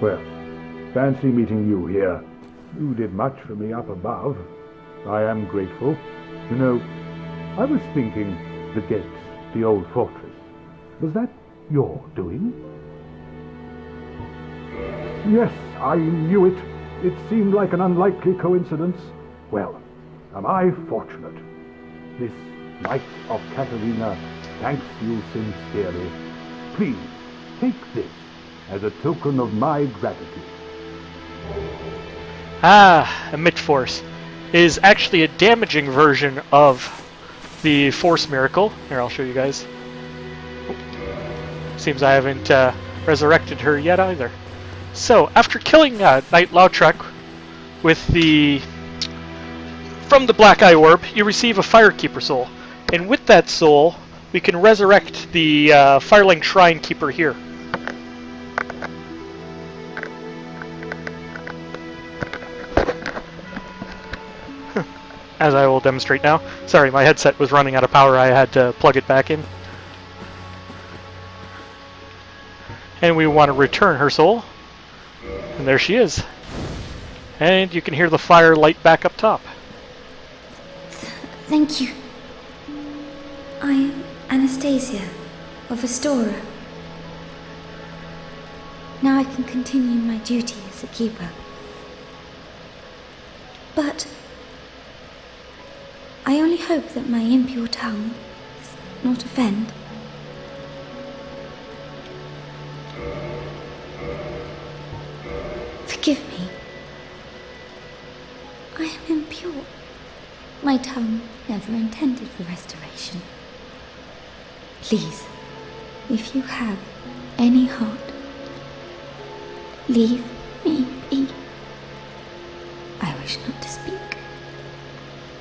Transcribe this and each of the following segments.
Well, fancy meeting you here. You did much for me up above. I am grateful. You know, I was thinking the gates, the old fortress. Was that your doing? Yes, I knew it. It seemed like an unlikely coincidence. Well, am I fortunate. This Knight of Katarina thanks you sincerely. Please, take this as a token of my gratitude. Emit Force is actually a damaging version of the Force Miracle. Here, I'll show you guys. Seems I haven't resurrected her yet either. So, after killing Knight Lautrec with from the Black Eye Orb, you receive a Firekeeper soul. And with that soul, we can resurrect the Firelink Shrine Keeper here. As I will demonstrate now. Sorry, my headset was running out of power. I had to plug it back in. And we want to return her soul. And there she is. And you can hear the fire light back up top. Thank you. I am Anastasia of Astora. Now I can continue my duty as a keeper. But I only hope that my impure tongue does not offend. Forgive me. I am impure. My tongue never intended for restoration. Please, if you have any heart, leave me be. I wish not to speak.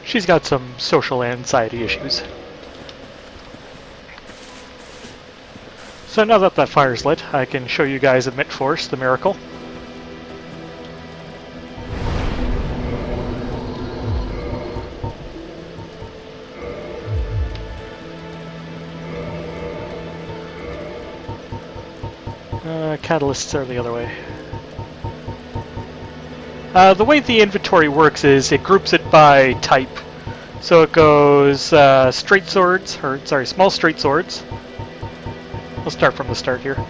She's got some social anxiety issues. So now that that fire's lit, I can show you guys Emit Force, the miracle. Catalysts are the other way. The way the inventory works is it groups it by type. So it goes straight swords, or sorry, small straight swords. We'll start from the start here.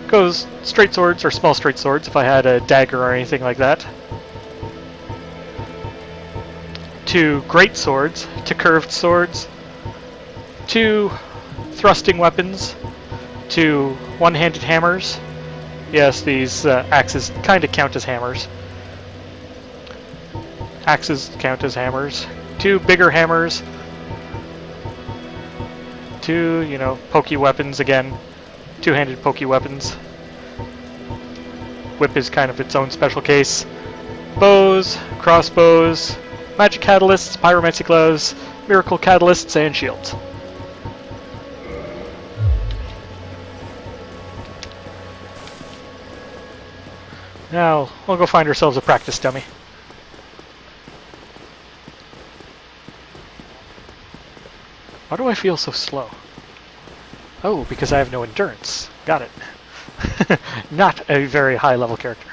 Goes straight swords or small straight swords if I had a dagger or anything like that. To great swords, to curved swords, to thrusting weapons, to one-handed hammers. Yes, these axes kind of count as hammers. Axes count as hammers. To bigger hammers. To, you know, pokey weapons again. Two-handed pokey weapons. Whip is kind of its own special case. Bows, crossbows, magic catalysts, pyromancy gloves, miracle catalysts, and shields. Now, we'll go find ourselves a practice dummy. Why do I feel so slow? Oh, because I have no endurance. Got it. Not a very high level character.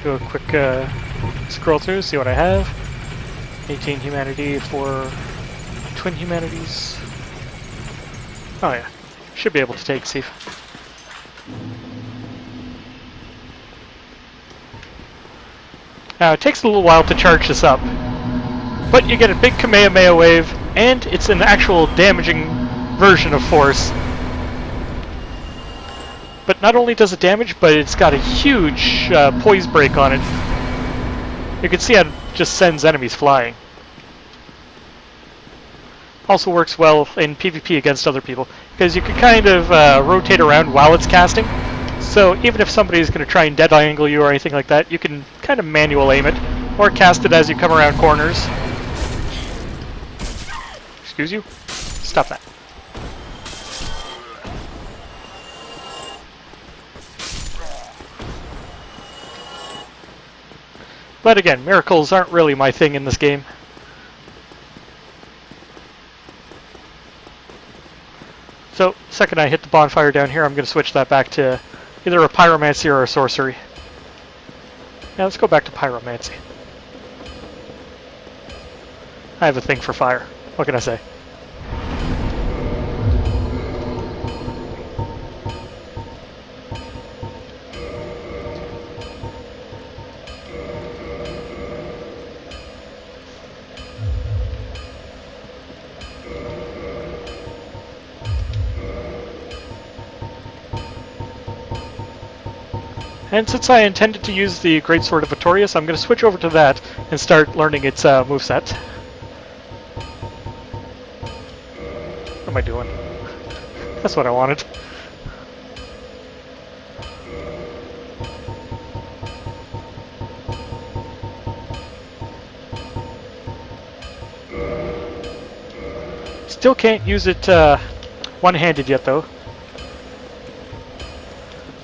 Do a quick scroll through, see what I have. 18 humanity for twin humanities. Oh yeah, should be able to take Steve. Now it takes a little while to charge this up, but you get a big Kamehameha wave, and it's an actual damaging version of Force. But not only does it damage, but it's got a huge poise break on it. You can see how it just sends enemies flying. Also works well in PvP against other people, because you can kind of rotate around while it's casting. So even if somebody's going to try and dead angle you or anything like that, you can kind of manual aim it, or cast it as you come around corners. Excuse you? Stop that. But again, miracles aren't really my thing in this game. So, second I hit the bonfire down here, I'm going to switch that back to either a pyromancy or a sorcery. Yeah, let's go back to pyromancy. I have a thing for fire. What can I say? And since I intended to use the Greatsword of Vittorius, I'm going to switch over to that and start learning its moveset. What am I doing? That's what I wanted. Still can't use it one-handed yet, though.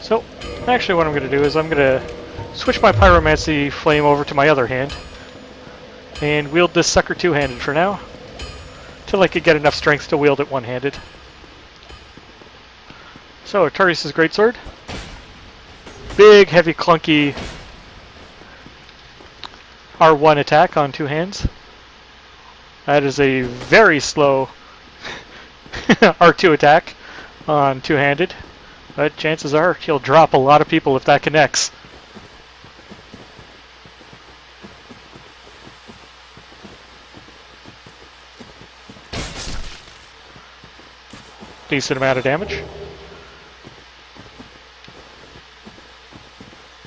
So, actually what I'm going to do is I'm going to switch my Pyromancy Flame over to my other hand and wield this sucker two-handed for now, till I can get enough strength to wield it one-handed. So, Artorias' Greatsword. Big, heavy, clunky R1 attack on two hands. That is a very slow R2 attack on two-handed. But chances are he'll drop a lot of people if that connects. Decent amount of damage.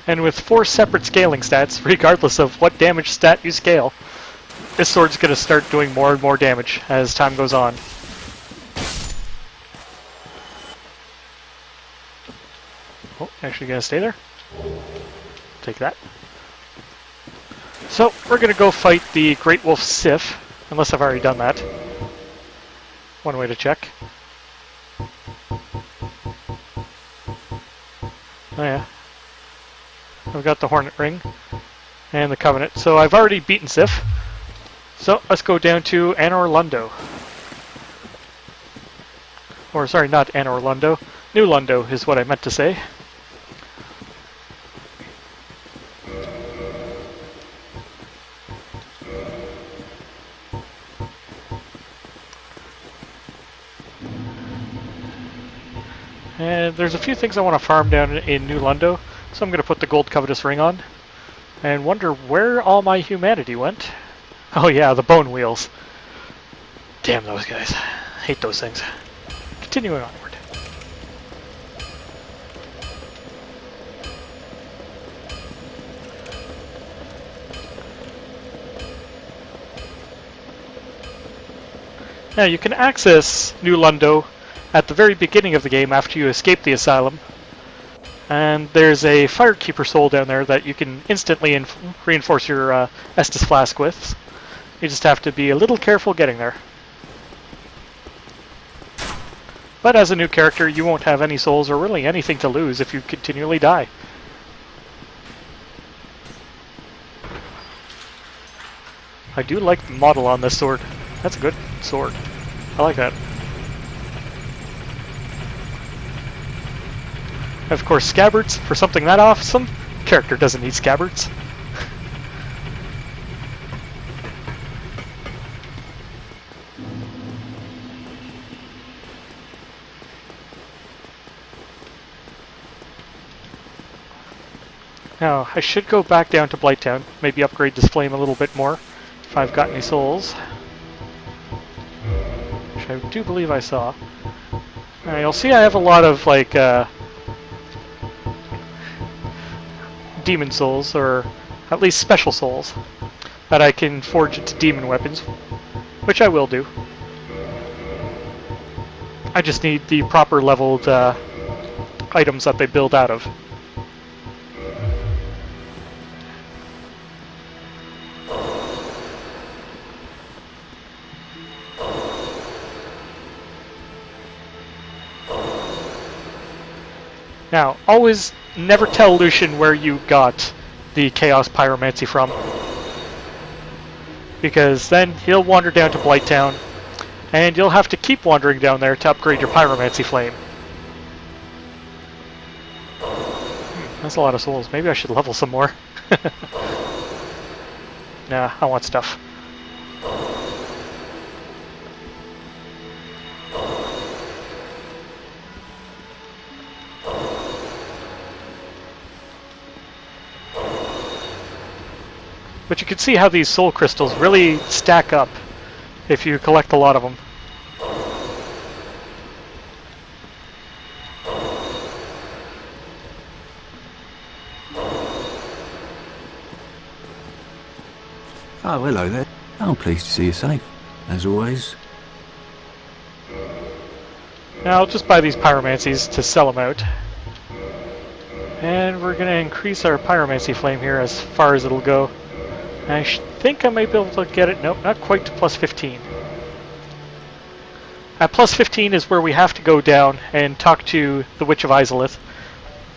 And with 4 separate scaling stats, regardless of what damage stat you scale, this sword's going to start doing more and more damage as time goes on. Oh, actually gonna stay there. Take that. So, we're gonna go fight the Great Wolf Sif, unless I've already done that. One way to check. Oh yeah. I've got the Hornet Ring and the Covenant, so I've already beaten Sif. So, let's go down to Anor Londo. Or, sorry, not Anor Londo. New Londo is what I meant to say. And there's a few things I want to farm down in New Londo, so I'm going to put the Gold Covetous Ring on and wonder where all my humanity went. Oh yeah, the bone wheels. Damn those guys. Hate those things. Continuing onward. Now you can access New Londo at the very beginning of the game after you escape the asylum. And there's a Firekeeper soul down there that you can instantly reinforce your Estus Flask with. You just have to be a little careful getting there. But as a new character, you won't have any souls or really anything to lose if you continually die. I do like the model on this sword. That's a good sword. I like that. Of course, scabbards, for something that awesome, character doesn't need scabbards. Now, I should go back down to Blighttown, maybe upgrade this flame a little bit more, if I've got any souls. Which I do believe I saw. Now, you'll see I have a lot of, like, demon souls, or at least special souls, that I can forge into demon weapons, which I will do. I just need the proper leveled items that they build out of. Now, always never tell Lucian where you got the Chaos Pyromancy from. Because then he'll wander down to Blighttown, and you'll have to keep wandering down there to upgrade your Pyromancy Flame. That's a lot of souls. Maybe I should level some more. Nah, I want stuff. But you can see how these soul crystals really stack up if you collect a lot of them. Oh, hello there. I'm pleased to see you safe, as always. Now I'll just buy these pyromancies to sell them out. And we're going to increase our pyromancy flame here as far as it'll go. I think I might be able to get it. Nope, not quite to plus 15. At plus 15 is where we have to go down and talk to the Witch of Izalith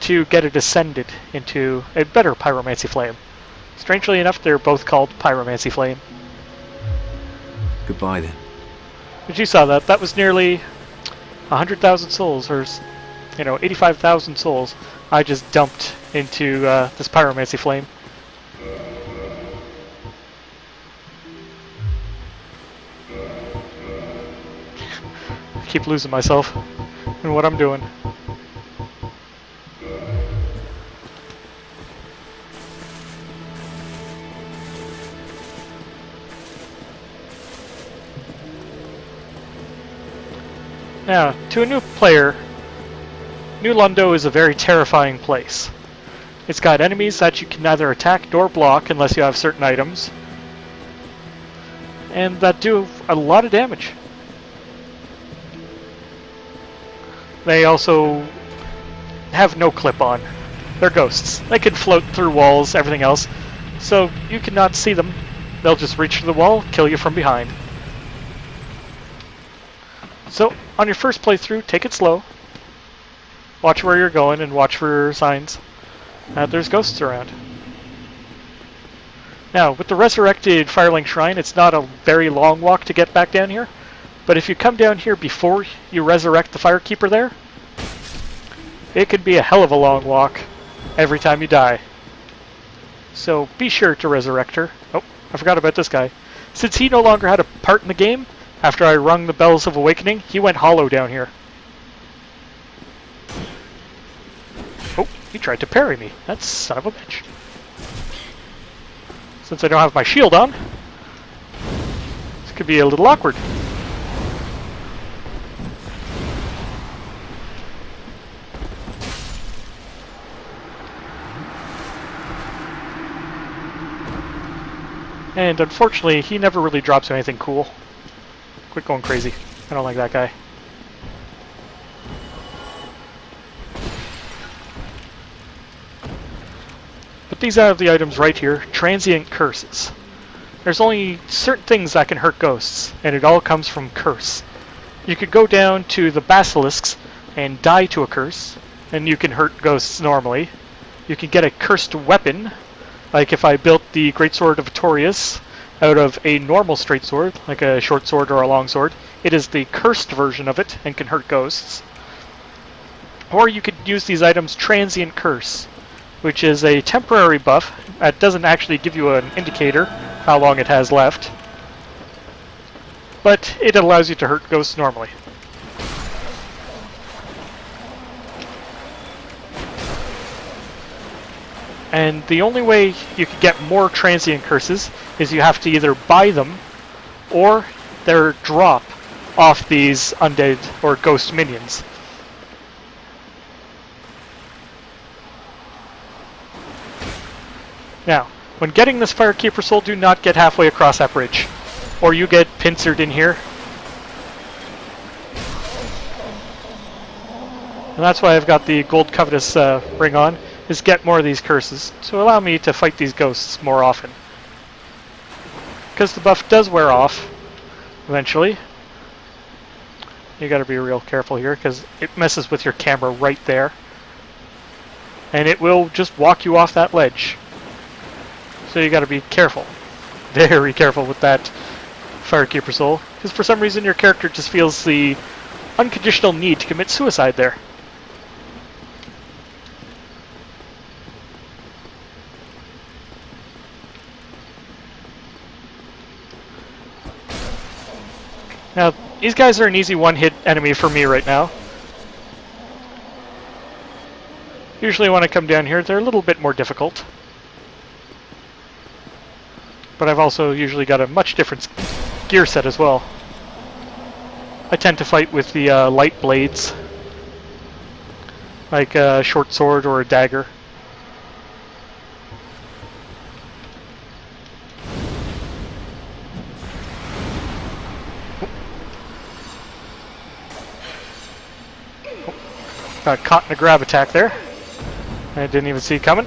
to get it ascended into a better pyromancy flame. Strangely enough, they're both called pyromancy flame. Goodbye then. But you saw that. That was nearly 100,000 souls, or 85,000 souls I just dumped into this pyromancy flame. I keep losing myself in what I'm doing. Now, to a new player, New Londo is a very terrifying place. It's got enemies that you can neither attack nor block unless you have certain items, and that do a lot of damage. They also have no clip-on. They're ghosts. They can float through walls, everything else, so you cannot see them. They'll just reach through the wall, kill you from behind. So, on your first playthrough, take it slow. Watch where you're going and watch for signs that there's ghosts around. Now, with the resurrected Firelink Shrine, it's not a very long walk to get back down here. But if you come down here before you resurrect the Firekeeper there, it could be a hell of a long walk every time you die. So be sure to resurrect her. Oh, I forgot about this guy. Since he no longer had a part in the game, after I rung the Bells of Awakening, he went hollow down here. Oh, he tried to parry me. That son of a bitch. Since I don't have my shield on, this could be a little awkward. And unfortunately, he never really drops anything cool. Quit going crazy. I don't like that guy. But these are the items right here. Transient curses. There's only certain things that can hurt ghosts, and it all comes from curse. You could go down to the basilisks and die to a curse, and you can hurt ghosts normally. You can get a cursed weapon, like if I built the Greatsword of Vittorius out of a normal straight sword, like a short sword or a long sword. It is the cursed version of it and can hurt ghosts. Or you could use these items Transient Curse, which is a temporary buff that doesn't actually give you an indicator how long it has left, but it allows you to hurt ghosts normally. And the only way you can get more transient curses is you have to either buy them or they're drop off these undead or ghost minions. Now, when getting this Firekeeper soul, do not get halfway across that bridge, or you get pincered in here. And that's why I've got the Gold Covetous ring on, is get more of these curses to allow me to fight these ghosts more often. Because the buff does wear off eventually. You gotta be real careful here because it messes with your camera right there. And it will just walk you off that ledge. So you gotta be careful. Very careful with that Firekeeper Soul. Because for some reason your character just feels the unconditional need to commit suicide there. Now, these guys are an easy one-hit enemy for me right now. Usually when I come down here, they're a little bit more difficult. But I've also usually got a much different gear set as well. I tend to fight with the light blades, like a short sword or a dagger. Got caught in a grab attack there. I didn't even see it coming.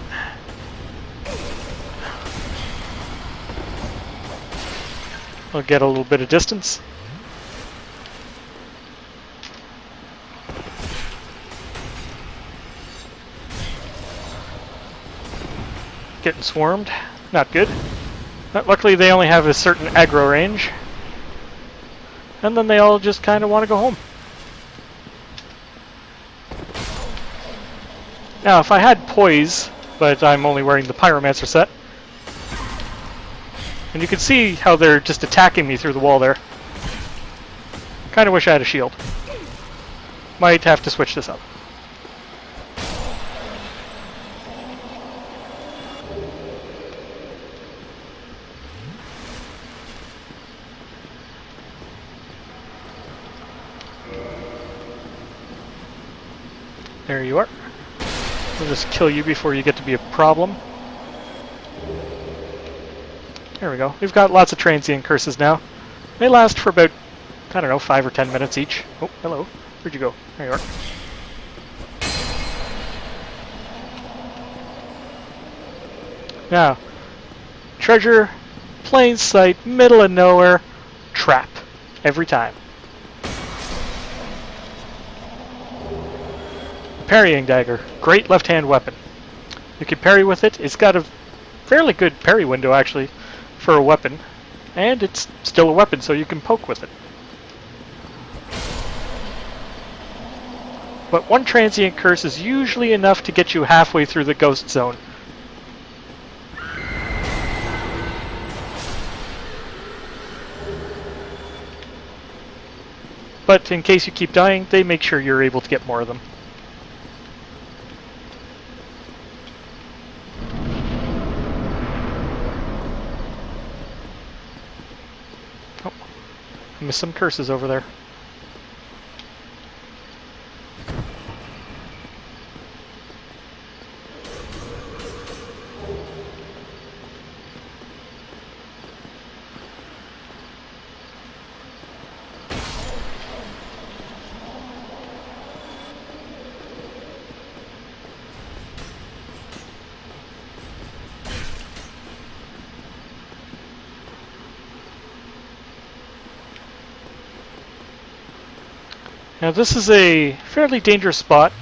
I'll get a little bit of distance. Getting swarmed. Not good. But luckily they only have a certain aggro range. And then they all just kind of want to go home. Now, if I had Poise, but I'm only wearing the Pyromancer set, and you can see how they're just attacking me through the wall there. Kind of wish I had a shield. Might have to switch this up. There you are. We'll just kill you before you get to be a problem. There we go. We've got lots of transient curses now. They last for about, I don't know, 5 or 10 minutes each. Oh, hello. Where'd you go? There you are. Now, treasure, plain sight, middle of nowhere, trap. Every time. Parrying dagger. Great left-hand weapon. You can parry with it. It's got a fairly good parry window, actually, for a weapon. And it's still a weapon, so you can poke with it. But one transient curse is usually enough to get you halfway through the ghost zone. But in case you keep dying, they make sure you're able to get more of them. Oh, I missed some curses over there. Now this is a fairly dangerous spot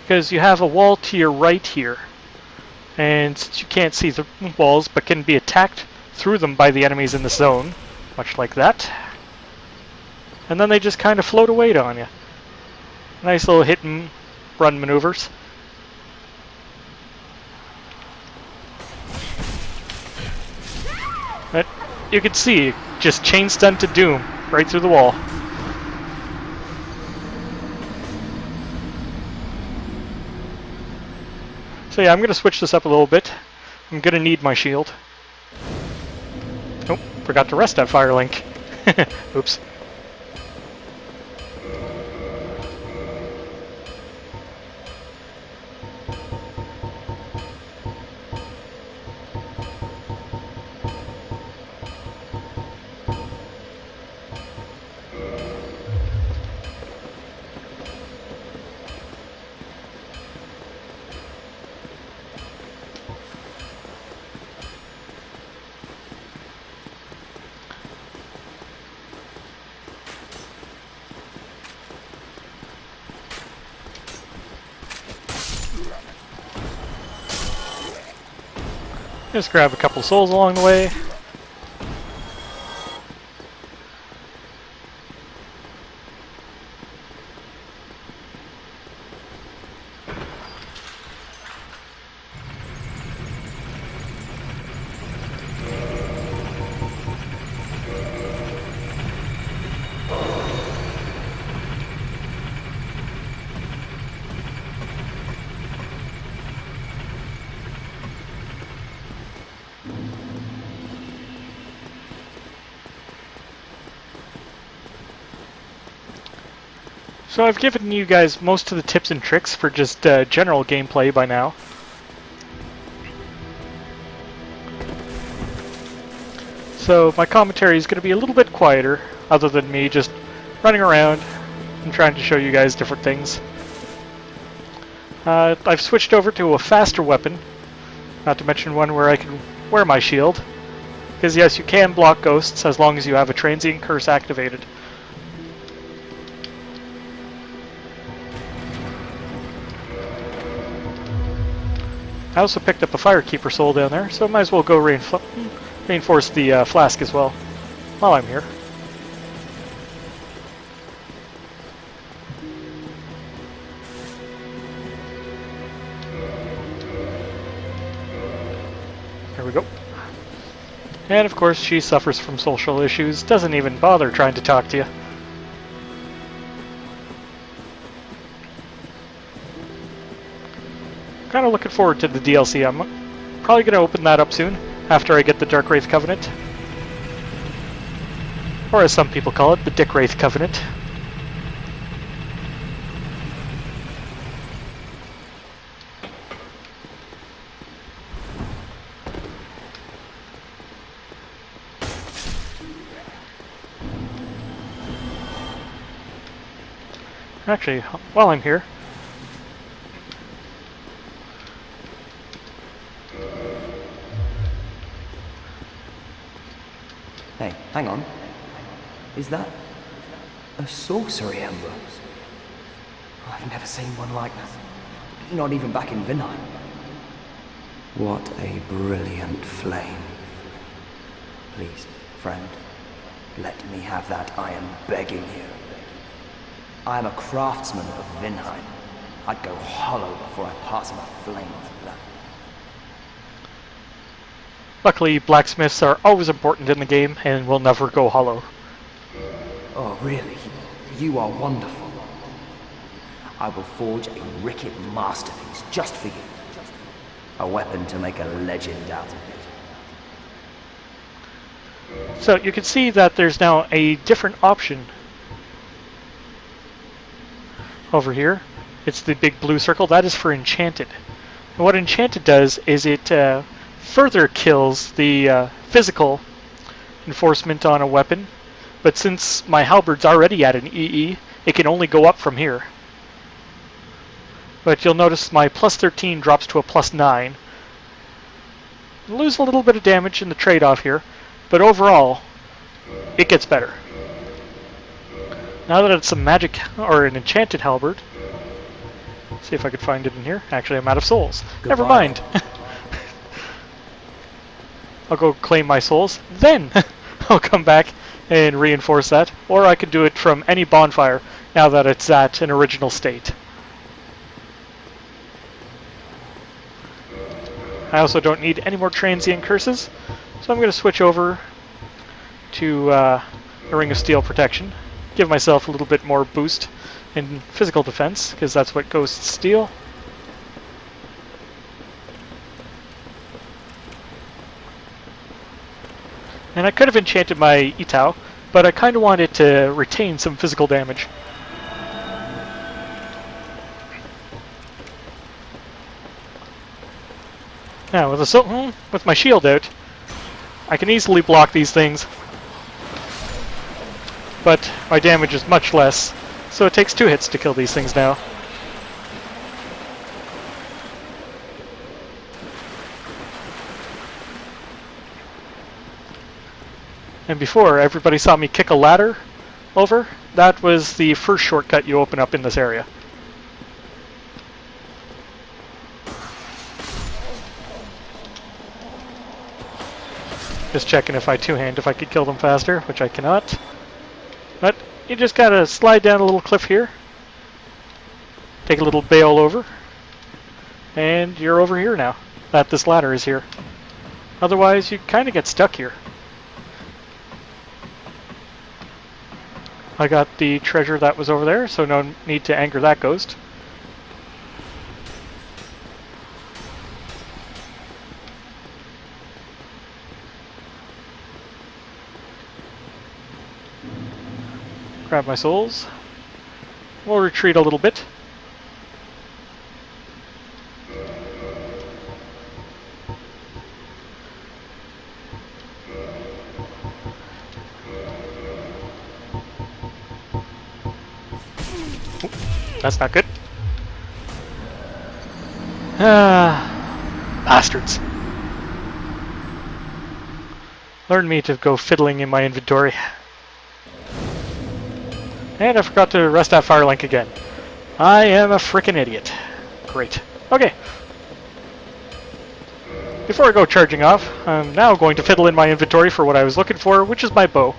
because you have a wall to your right here, and since you can't see the walls but can be attacked through them by the enemies in the zone, much like that, and then they just kind of float away on you. Nice little hit and run maneuvers. But you can see, just chain stun to doom. Right through the wall. So yeah, I'm going to switch this up a little bit. I'm going to need my shield. Oh, forgot to rest that fire link. Oops. Just grab a couple souls along the way. So I've given you guys most of the tips and tricks for just general gameplay by now. So my commentary is going to be a little bit quieter, other than me just running around and trying to show you guys different things. I've switched over to a faster weapon, not to mention one where I can wear my shield. Because yes, you can block ghosts as long as you have a transient curse activated. I also picked up a Firekeeper soul down there, so I might as well go reinforce the flask as well, while I'm here. There we go. And of course she suffers from social issues, doesn't even bother trying to talk to you. Kind of looking forward to the DLC. I'm probably going to open that up soon, after I get the Dark Wraith Covenant. Or as some people call it, the Dick Wraith Covenant. Actually, while I'm here, hey, hang on. Is that a sorcery ember? I've never seen one like that. Not even back in Vinheim. What a brilliant flame. Please, friend, let me have that, I am begging you. I am a craftsman of Vinheim. I'd go hollow before I pass him a flame like that. luckily blacksmiths are always important in the game and will never go hollow. Oh, really? You are wonderful. I will forge a wicked masterpiece just for you. A weapon to make a legend out of it. So you can see that there's now a different option over here. It's the big blue circle. That is for Enchanted. And what Enchanted does is it further kills the physical enforcement on a weapon. But since my halberd's already at an EE, it can only go up from here. But you'll notice my plus 13 drops to a plus 9. Lose a little bit of damage in the trade-off here, but overall, it gets better. Now that it's a magic or an enchanted halberd, see if I could find it in here. Actually, I'm out of souls. Goodbye. Never mind. I'll go claim my souls, then I'll come back and reinforce that, or I could do it from any bonfire now that it's at an original state. I also don't need any more transient curses, so I'm going to switch over to a Ring of Steel Protection. Give myself a little bit more boost in physical defense, because that's what ghosts steal. And I could have enchanted my Itao, but I kind of wanted to retain some physical damage. Now, with my shield out, I can easily block these things, but my damage is much less, so it takes 2 hits to kill these things now. And before, everybody saw me kick a ladder over. That was the first shortcut you open up in this area. Just checking if I two-hand if I could kill them faster, which I cannot. But you just gotta slide down a little cliff here. Take a little bail over. And you're over here now. That this ladder is here. Otherwise, you kind of get stuck here. I got the treasure that was over there, so no need to anger that ghost. Grab my souls. We'll retreat a little bit. That's not good. Bastards. Learn me to go fiddling in my inventory. And I forgot to rest that fire link again. I am a frickin' idiot. Great. Okay. Before I go charging off, I'm now going to fiddle in my inventory for what I was looking for, which is my bow.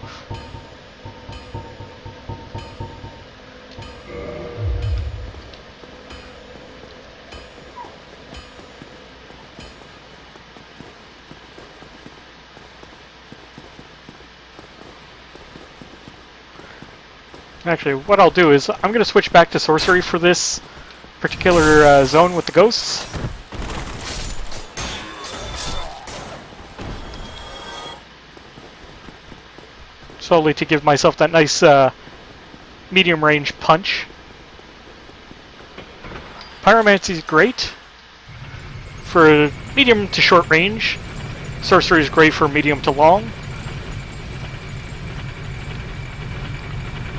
Actually, what I'll do is I'm going to switch back to sorcery for this particular zone with the ghosts. Solely to give myself that nice medium range punch. Pyromancy is great for medium to short range. Sorcery is great for medium to long.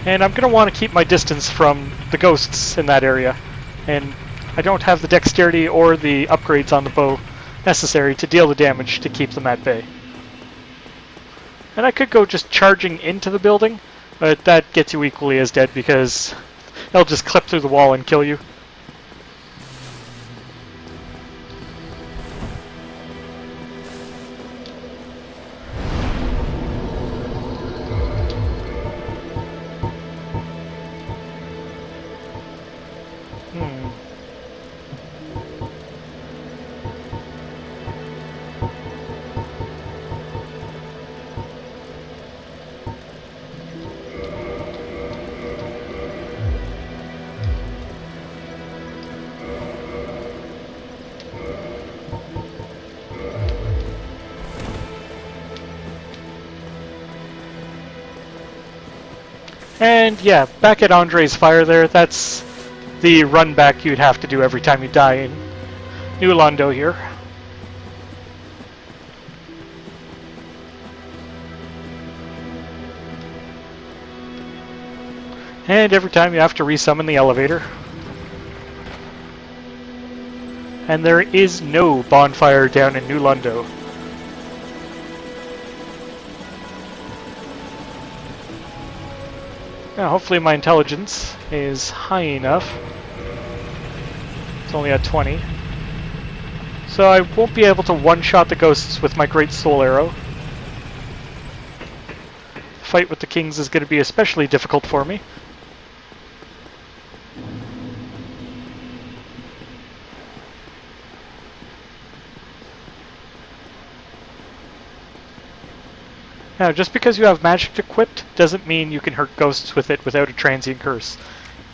And I'm going to want to keep my distance from the ghosts in that area. And I don't have the dexterity or the upgrades on the bow necessary to deal the damage to keep them at bay. And I could go just charging into the building, but that gets you equally as dead because they'll just clip through the wall and kill you. And yeah, back at Andre's fire there, that's the run back you'd have to do every time you die in New Londo here. And every time you have to resummon the elevator. And there is no bonfire down in New Londo. Now, hopefully my intelligence is high enough. It's only at 20. So I won't be able to one-shot the ghosts with my great soul arrow. The fight with the kings is going to be especially difficult for me. Now, just because you have magic equipped doesn't mean you can hurt ghosts with it without a transient curse.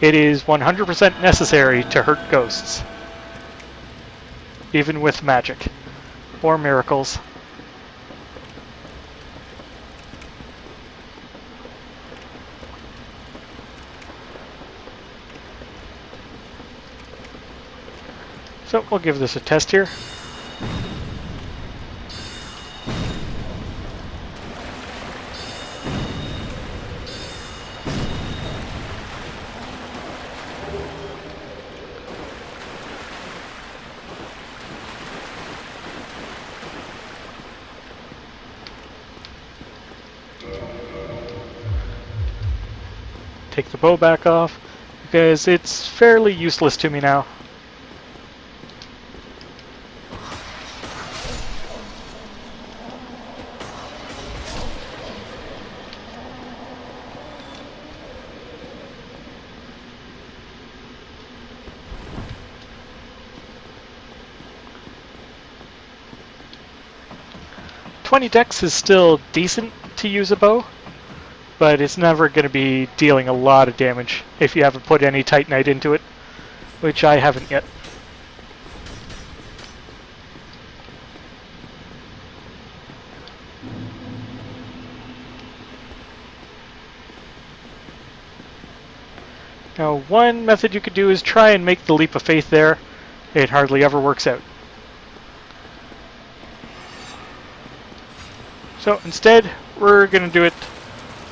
It is 100% necessary to hurt ghosts, even with magic or miracles. So we'll give this a test here. Take the bow back off, because it's fairly useless to me now. 20 dex is still decent to use a bow, but it's never going to be dealing a lot of damage if you haven't put any Titanite into it, which I haven't yet. Now, one method you could do is try and make the leap of faith there. It hardly ever works out. So instead, we're going to do it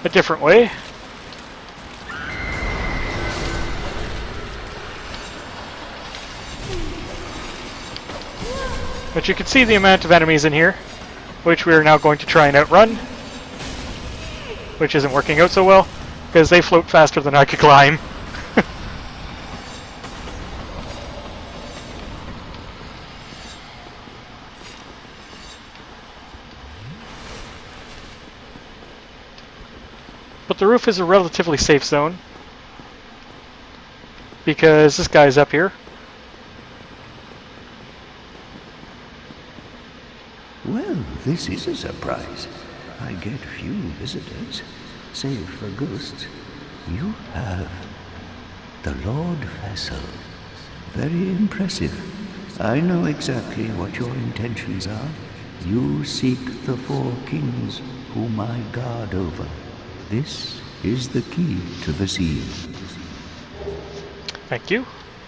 a different way. But you can see the amount of enemies in here, which we are now going to try and outrun, which isn't working out so well, because they float faster than I could climb. But the roof is a relatively safe zone, because this guy's up here. Well, this is a surprise. I get few visitors, save for ghosts. You have the Lord Vessel. Very impressive. I know exactly what your intentions are. You seek the four kings whom I guard over. This is the key to the seal. Thank you.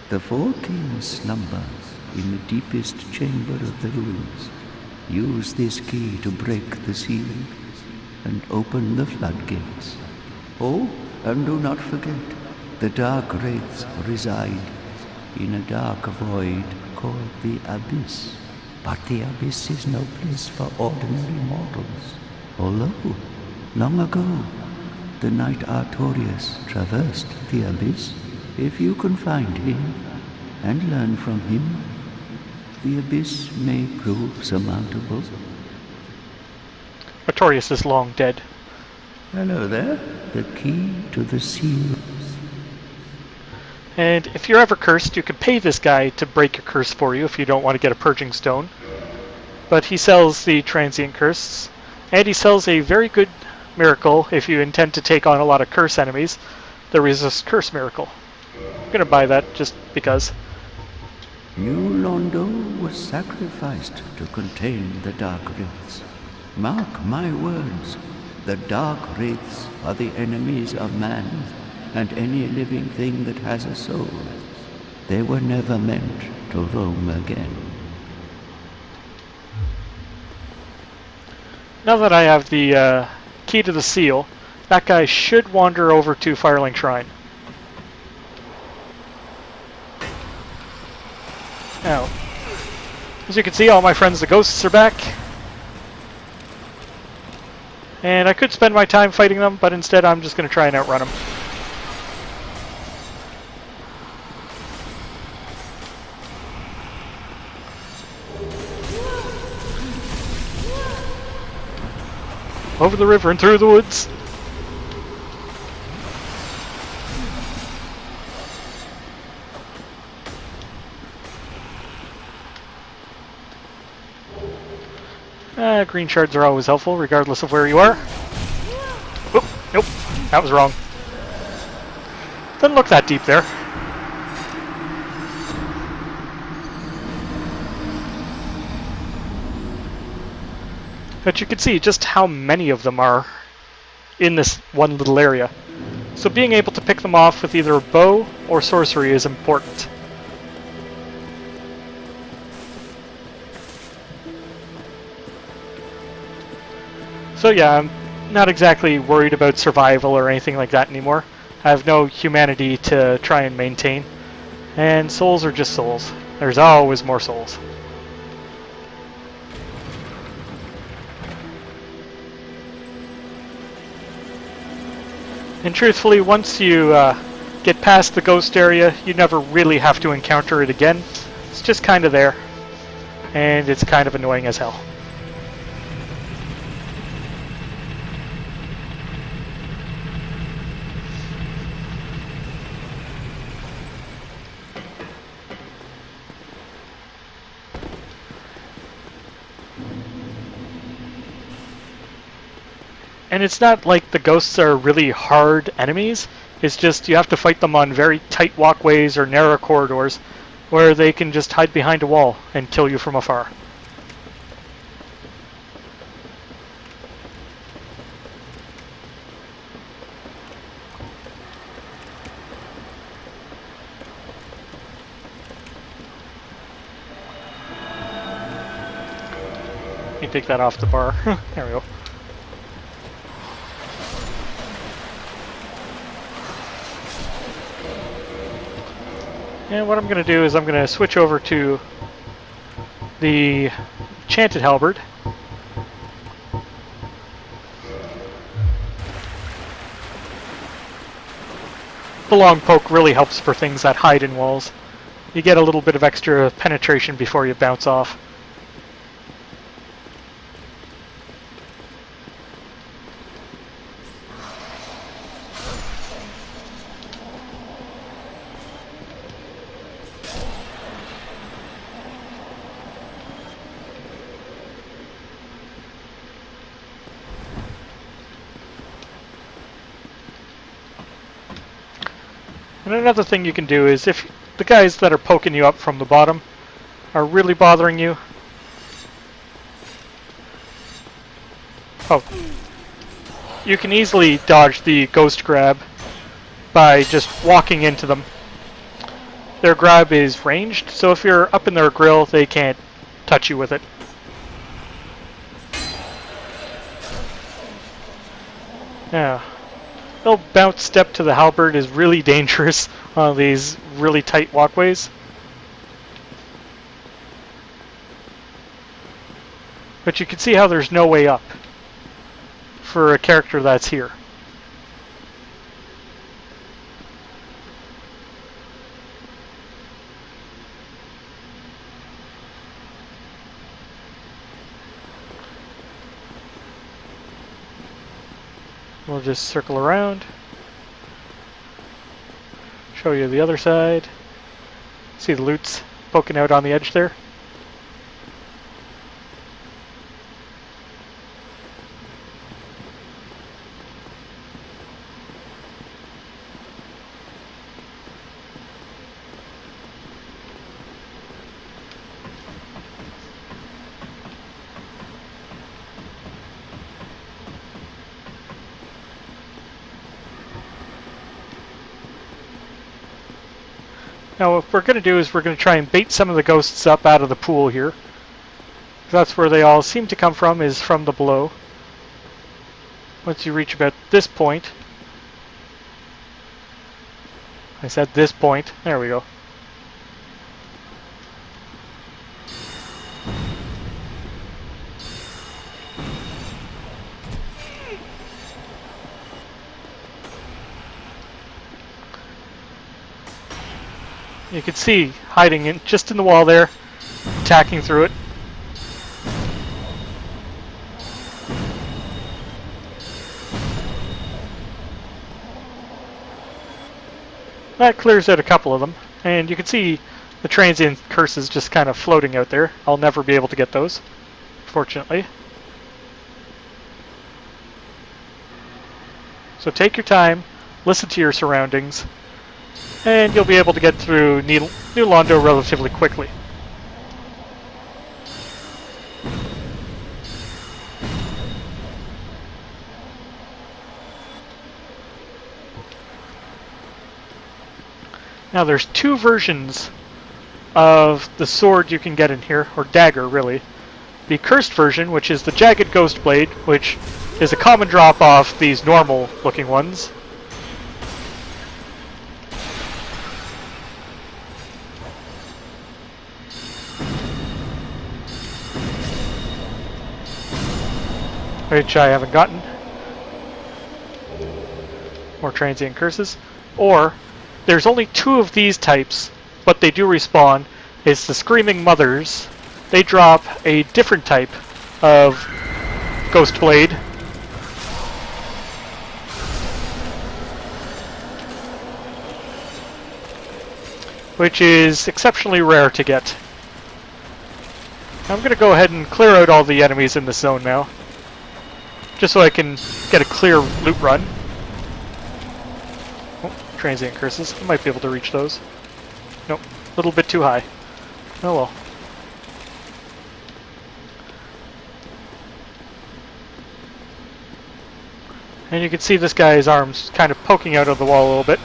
The four kings slumber in the deepest chamber of the ruins. Use this key to break the seal and open the floodgates. Oh, and do not forget, the dark wraiths reside in a dark void called the Abyss. But the Abyss is no place for ordinary mortals. Although, long ago, the knight Artorius traversed the Abyss. If you can find him and learn from him, the Abyss may prove surmountable. Artorius is long dead. Hello there. The key to the seal. And if you're ever cursed, you can pay this guy to break your curse for you if you don't want to get a purging stone. But he sells the transient curses, and he sells a very good miracle if you intend to take on a lot of curse enemies, the resist curse miracle. I'm gonna buy that just because. New Londo was sacrificed to contain the Dark Wraiths. Mark my words, the Dark Wraiths are the enemies of man and any living thing that has a soul. They were never meant to roam again. Now that I have the key to the seal, that guy should wander over to Firelink Shrine. Now, as you can see, all my friends the ghosts are back. And I could spend my time fighting them, but instead I'm just going to try and outrun them. Over the river and through the woods. Green shards are always helpful, regardless of where you are. Oop, nope, that was wrong. Doesn't look that deep there. But you can see just how many of them are in this one little area. So being able to pick them off with either a bow or sorcery is important. So yeah, I'm not exactly worried about survival or anything like that anymore. I have no humanity to try and maintain. And souls are just souls. There's always more souls. And truthfully, once you get past the ghost area, you never really have to encounter it again. It's just kind of there. And it's kind of annoying as hell. And it's not like the ghosts are really hard enemies. It's just you have to fight them on very tight walkways or narrow corridors where they can just hide behind a wall and kill you from afar. You take that off the bar. There we go. And what I'm going to do is I'm going to switch over to the Enchanted Halberd. The long poke really helps for things that hide in walls. You get a little bit of extra penetration before you bounce off. And another thing you can do is if the guys that are poking you up from the bottom are really bothering you, you can easily dodge the ghost grab by just walking into them. Their grab is ranged, so if you're up in their grill, they can't touch you with it. Yeah. They'll bounce step to the halberd is really dangerous on these really tight walkways. But you can see how there's no way up for a character that's here. We'll just circle around, show you the other side. See the loot's poking out on the edge there? Now what we're going to do is we're going to try and bait some of the ghosts up out of the pool here. That's where they all seem to come from, is from the below. Once you reach about this point, I said this point, there we go. You can see hiding in just in the wall there, attacking through it. That clears out a couple of them, and you can see the transient curses just kind of floating out there. I'll never be able to get those, fortunately. So take your time, listen to your surroundings, and you'll be able to get through New Londo relatively quickly. Now there's two versions of the sword you can get in here, or dagger really. The cursed version, which is the jagged ghost blade, which is a common drop off these normal looking ones. Which I haven't gotten. More transient curses. Or, there's only two of these types, but they do respawn. It's the Screaming Mothers. They drop a different type of Ghost Blade. Which is exceptionally rare to get. I'm going to go ahead and clear out all the enemies in the zone now. just so I can get a clear loot run. Oh, transient curses. I might be able to reach those. Nope, a little bit too high. Oh well. And you can see this guy's arms kind of poking out of the wall a little bit.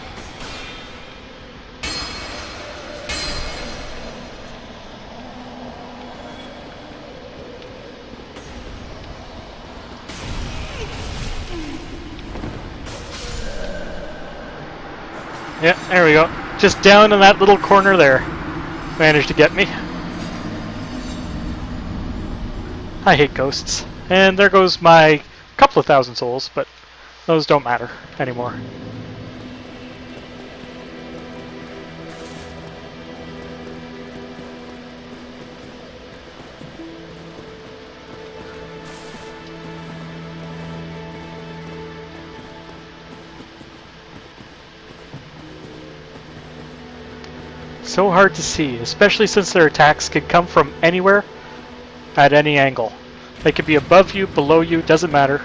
Yeah, there we go. Just down in that little corner there. Managed to get me. I hate ghosts. And there goes my couple of thousand souls, but those don't matter anymore. So hard to see, especially since their attacks can come from anywhere, at any angle. They could be above you, below you, doesn't matter.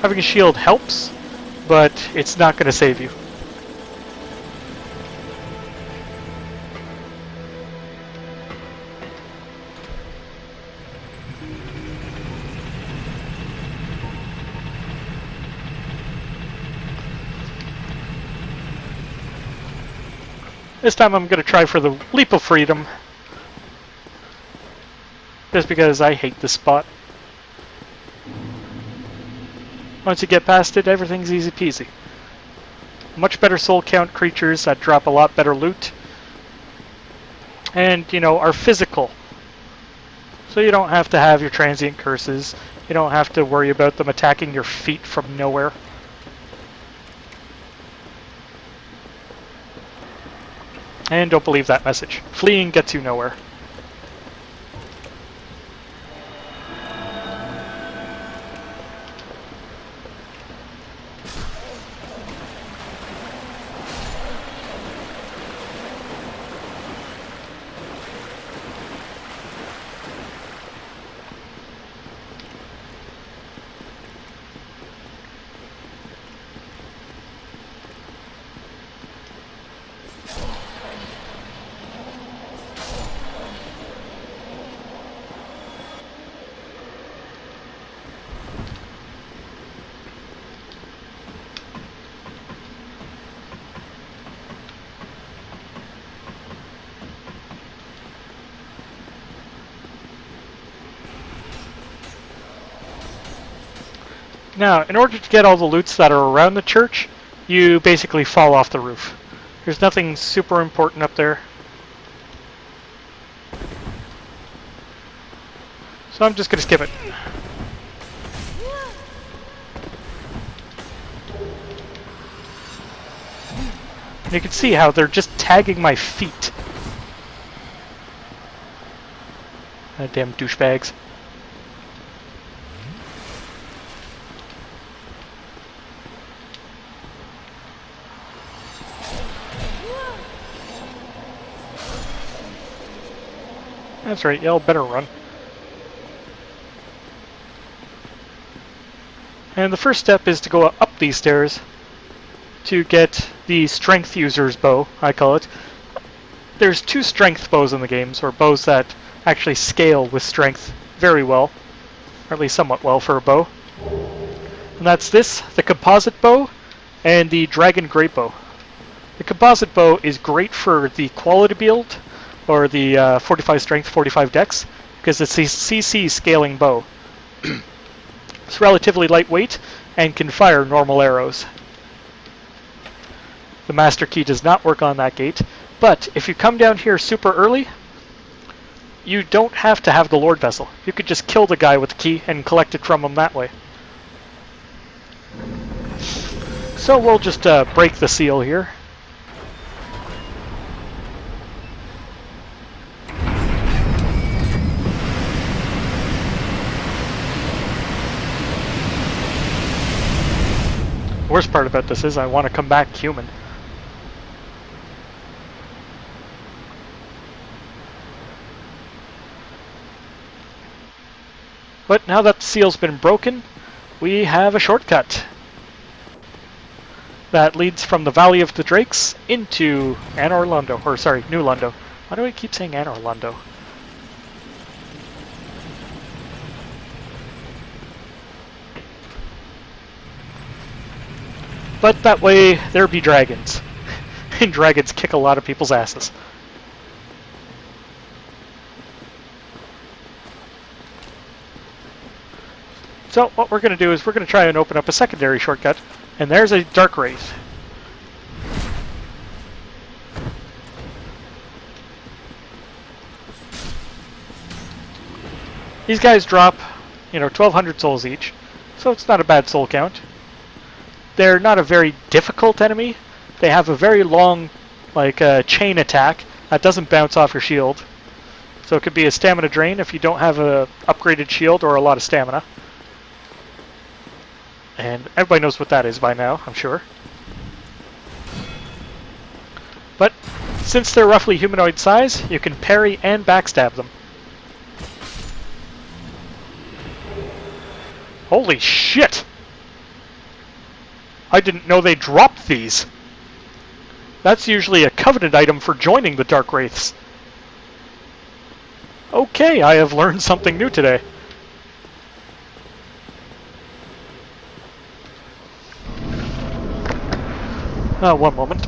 Having a shield helps, but it's not going to save you. This time I'm going to try for the Leap of Freedom. Just because I hate this spot. Once you get past it, everything's easy peasy. Much better soul count creatures that drop a lot better loot. And, you know, are physical. So you don't have to have your transient curses. You don't have to worry about them attacking your feet from nowhere. And don't believe that message. Fleeing gets you nowhere. Now, in order to get all the loots that are around the church, you basically fall off the roof. There's nothing super important up there. So I'm just going to skip it. And you can see how they're just tagging my feet. Damn douchebags. That's right, y'all better run. And the first step is to go up these stairs to get the strength user's bow, I call it. There's 2 strength bows in the games, or bows that actually scale with strength very well, or at least somewhat well for a bow. And that's this, the composite bow, and the dragon great bow. The composite bow is great for the quality build, or the 45 strength, 45 dex, because it's a CC scaling bow. It's relatively lightweight and can fire normal arrows. The master key does not work on that gate, but if you come down here super early, you don't have to have the Lord Vessel. You could just kill the guy with the key and collect it from him that way. So we'll just break the seal here. The worst part about this is I want to come back human. But now that the seal's been broken, we have a shortcut that leads from the Valley of the Drakes into Anor Londo, or sorry, New Londo. Why do I keep saying Anor Londo? But that way, there be dragons. And dragons kick a lot of people's asses. So what we're going to do is we're going to try and open up a secondary shortcut. And there's a Dark Wraith. These guys drop, 1,200 souls each. So it's not a bad soul count. They're not a very difficult enemy. They have a very long, chain attack that doesn't bounce off your shield. So it could be a stamina drain if you don't have a upgraded shield or a lot of stamina. And everybody knows what that is by now, I'm sure. But since they're roughly humanoid size, you can parry and backstab them. Holy shit! I didn't know they dropped these. That's usually a coveted item for joining the Dark Wraiths. Okay, I have learned something new today. One moment.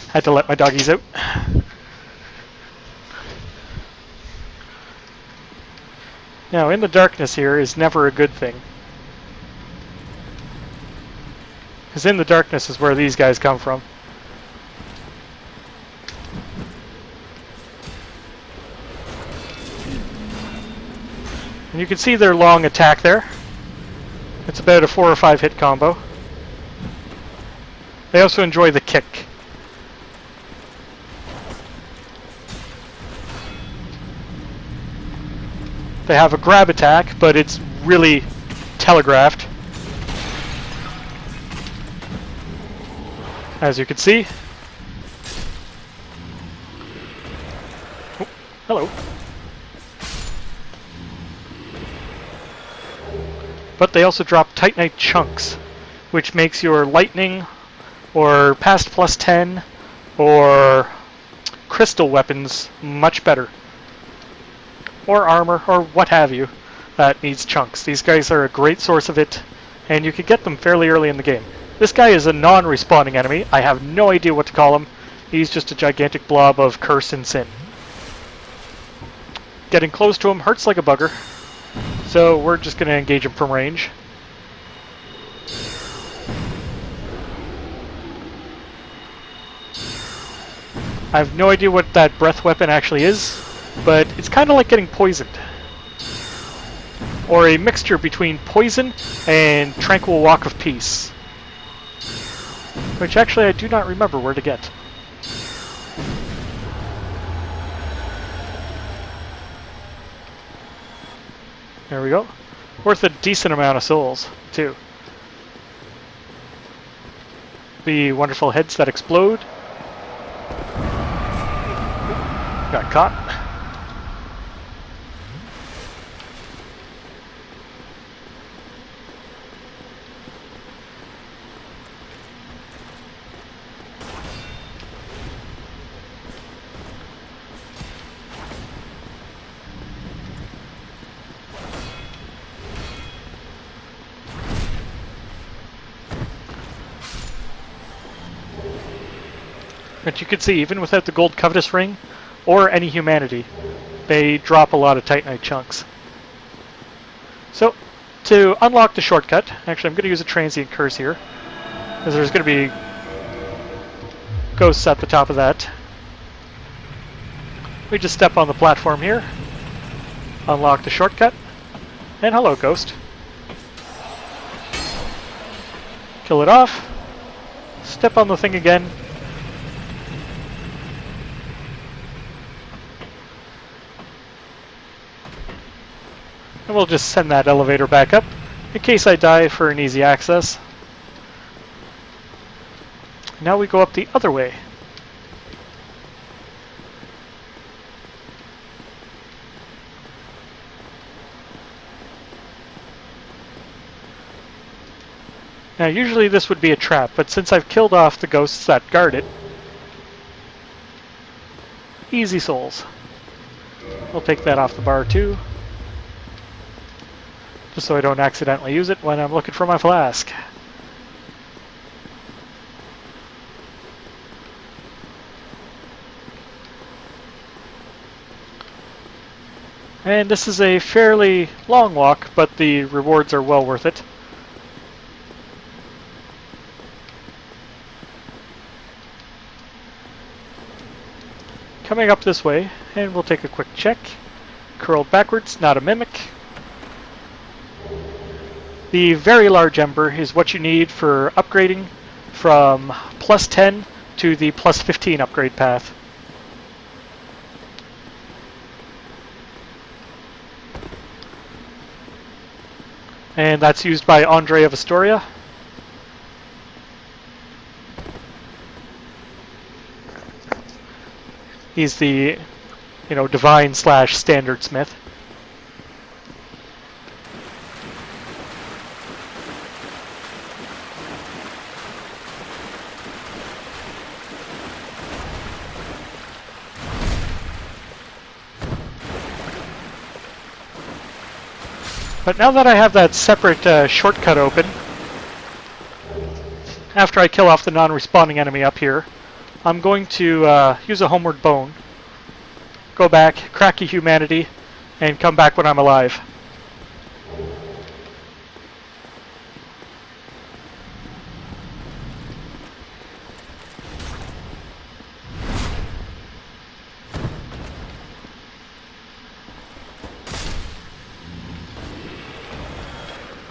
Had to let my doggies out. Now, in the darkness here is never a good thing. Because in the darkness is where these guys come from. And you can see their long attack there. It's about a 4 or 5 hit combo. They also enjoy the kick. They have a grab attack, but it's really telegraphed. As you can see. Oh, hello. But they also drop Titanite chunks, which makes your lightning, or past plus 10, or crystal weapons much better. Or armor, or what have you, that needs chunks. These guys are a great source of it, and you can get them fairly early in the game. This guy is a non-respawning enemy. I have no idea what to call him. He's just a gigantic blob of curse and sin. Getting close to him hurts like a bugger, so we're just going to engage him from range. I have no idea what that breath weapon actually is, but it's kind of like getting poisoned. Or a mixture between poison and Tranquil Walk of Peace. Which actually I do not remember where to get. There we go. Worth a decent amount of souls, too. The wonderful heads that explode. Got caught. But you can see, even without the gold Covetous Ring, or any humanity, they drop a lot of Titanite chunks. So, to unlock the shortcut, actually I'm going to use a transient curse here, because there's going to be ghosts at the top of that. We just step on the platform here, unlock the shortcut, and hello ghost. Kill it off, step on the thing again, and we'll just send that elevator back up in case I die for an easy access. Now we go up the other way. Now usually this would be a trap, but since I've killed off the ghosts that guard it, easy souls. We'll take that off the bar too, just so I don't accidentally use it when I'm looking for my flask. And this is a fairly long walk, but the rewards are well worth it. Coming up this way, and we'll take a quick check. Curled backwards, not a mimic. The very large ember is what you need for upgrading from +10 to the +15 upgrade path. And that's used by Andre of Astoria. He's the, divine / standard smith. But now that I have that separate shortcut open, after I kill off the non-respawning enemy up here, I'm going to use a homeward bone, go back, crack a humanity, and come back when I'm alive.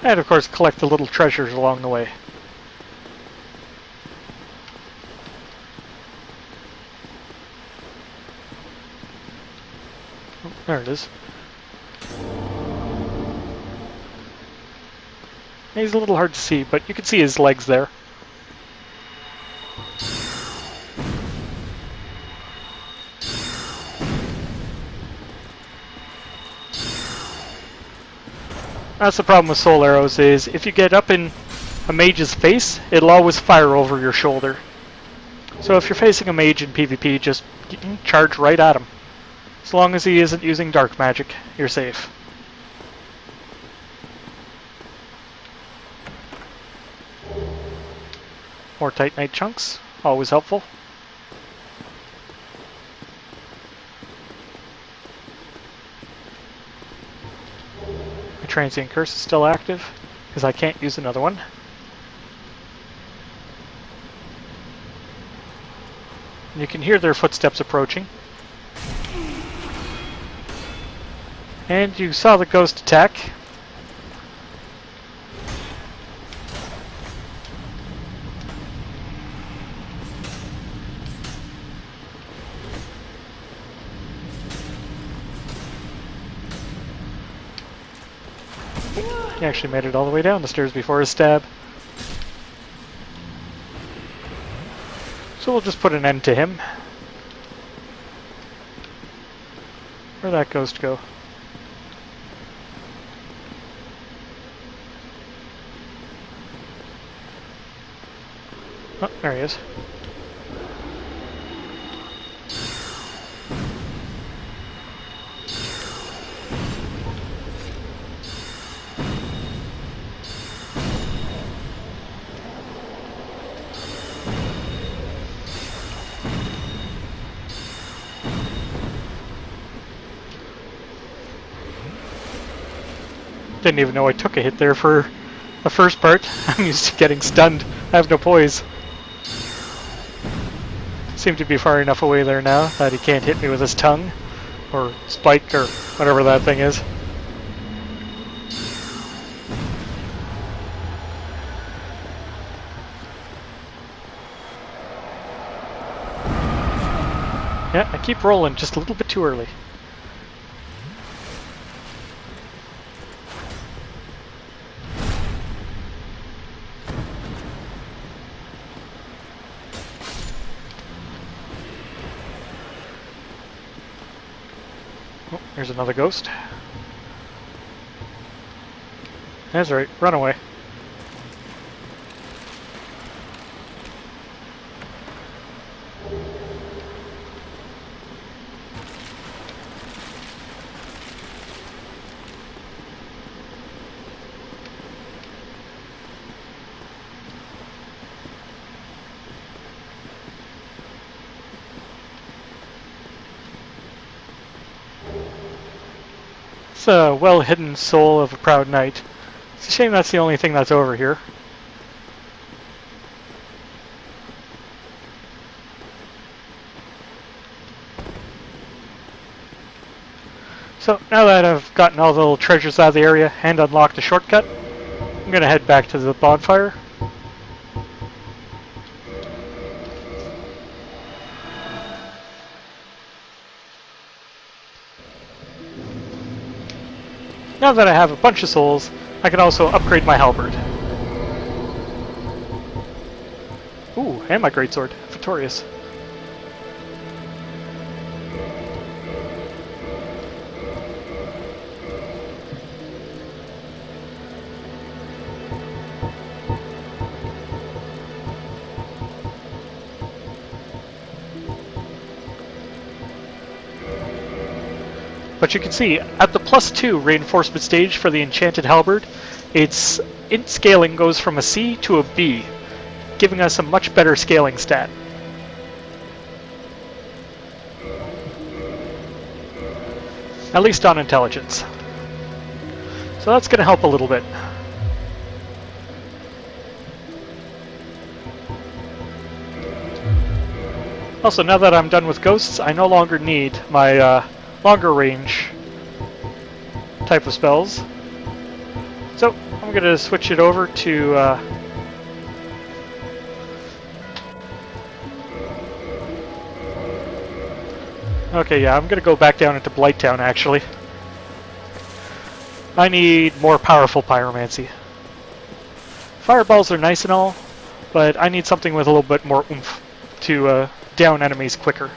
And of course collect the little treasures along the way. Oh, there it is. He's a little hard to see, but you can see his legs there. That's the problem with soul arrows, is if you get up in a mage's face, it'll always fire over your shoulder. So if you're facing a mage in PvP, just charge right at him. As long as he isn't using dark magic, you're safe. More Titanite chunks, always helpful. Transient curse is still active, because I can't use another one. You can hear their footsteps approaching. And you saw the ghost attack. He actually made it all the way down the stairs before his stab. So we'll just put an end to him. Where'd that ghost go? Oh, there he is. Didn't even know I took a hit there for the first part. I'm used to getting stunned. I have no poise. Seem to be far enough away there now that he can't hit me with his tongue, or spike, or whatever that thing is. Yeah, I keep rolling just a little bit too early. Oh, there's another ghost. That's right, run away. It's a well-hidden soul of a proud knight. It's a shame that's the only thing that's over here. So, now that I've gotten all the little treasures out of the area and unlocked a shortcut, I'm gonna head back to the bonfire. Now that I have a bunch of souls, I can also upgrade my halberd. Ooh, and my greatsword, Victorious. But you can see, at the +2 reinforcement stage for the enchanted halberd, its int scaling goes from a C to a B, giving us a much better scaling stat. At least on intelligence. So that's going to help a little bit. Also, now that I'm done with ghosts, I no longer need my longer range type of spells. So I'm going to switch it over to okay, yeah, I'm going to go back down into Blighttown actually. I need more powerful pyromancy. Fireballs are nice and all, but I need something with a little bit more oomph to down enemies quicker.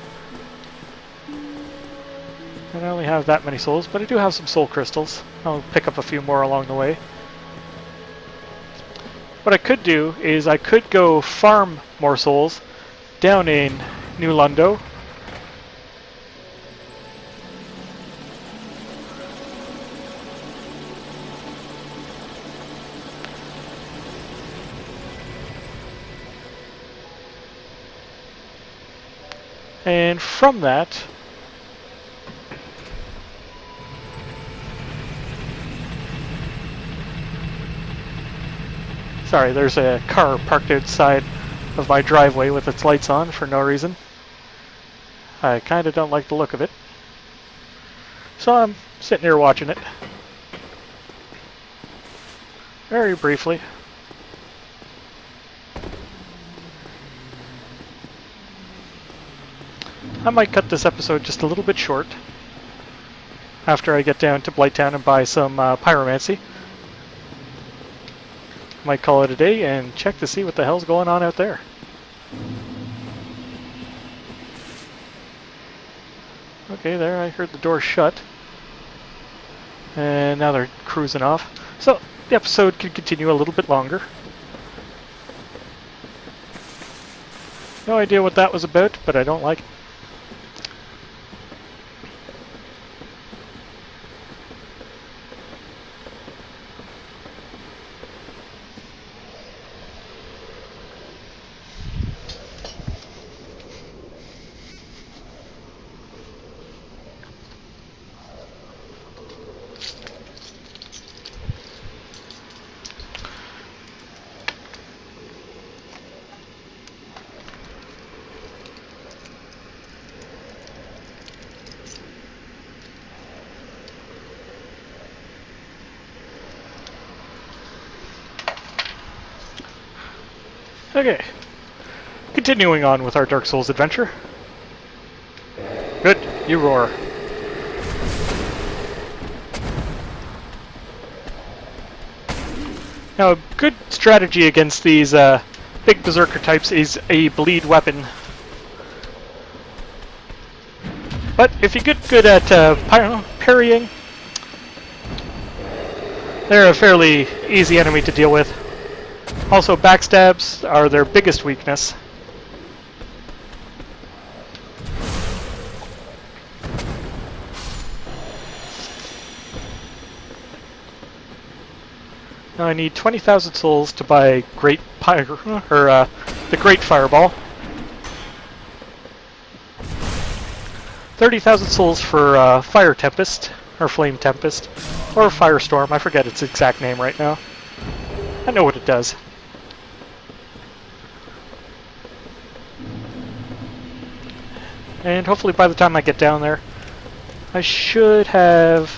And I only have that many souls, but I do have some soul crystals. I'll pick up a few more along the way. What I could do is I could go farm more souls down in New Londo. And from that, sorry, there's a car parked outside of my driveway with its lights on for no reason. I kind of don't like the look of it. So I'm sitting here watching it. Very briefly. I might cut this episode just a little bit short after I get down to Blighttown and buy some pyromancy. Might call it a day and check to see what the hell's going on out there. Okay, there, I heard the door shut. And now they're cruising off. So, the episode could continue a little bit longer. No idea what that was about, but I don't like it. Okay, continuing on with our Dark Souls adventure. Good, you roar. Now, a good strategy against these big berserker types is a bleed weapon. But if you get good at parrying, they're a fairly easy enemy to deal with. Also, backstabs are their biggest weakness. Now I need 20,000 souls to buy the Great Fireball. 30,000 souls for Fire Tempest. or Flame Tempest, or Firestorm. I forget its exact name right now. I know what it does. And hopefully by the time I get down there, I should have,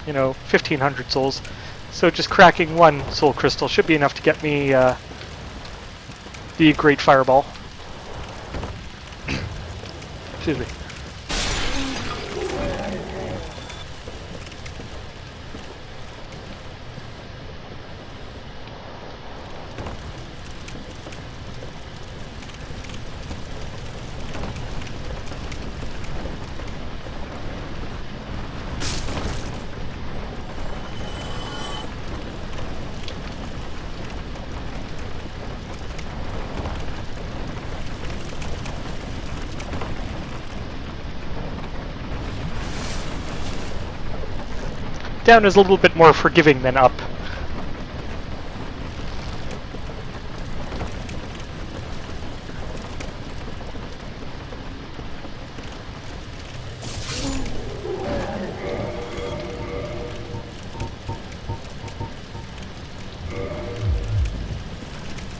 1,500 souls. So just cracking one soul crystal should be enough to get me the Great Fireball. Excuse me. Down is a little bit more forgiving than up.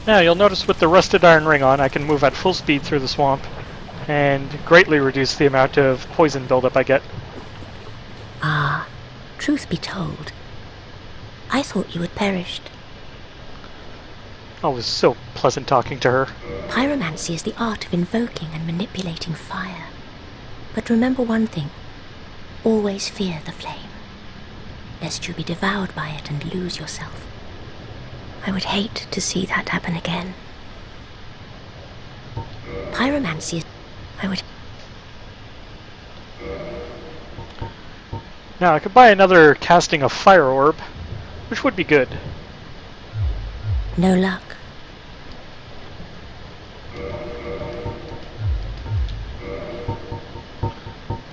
Now you'll notice with the rusted iron ring on, I can move at full speed through the swamp and greatly reduce the amount of poison buildup I get. Ah, truth be told, I thought you had perished. Oh, it was so pleasant talking to her. Pyromancy is the art of invoking and manipulating fire. But remember one thing. Always fear the flame, lest you be devoured by it and lose yourself. I would hate to see that happen again. Pyromancy is... I would... Now I could buy another casting of Fire Orb, which would be good. No luck.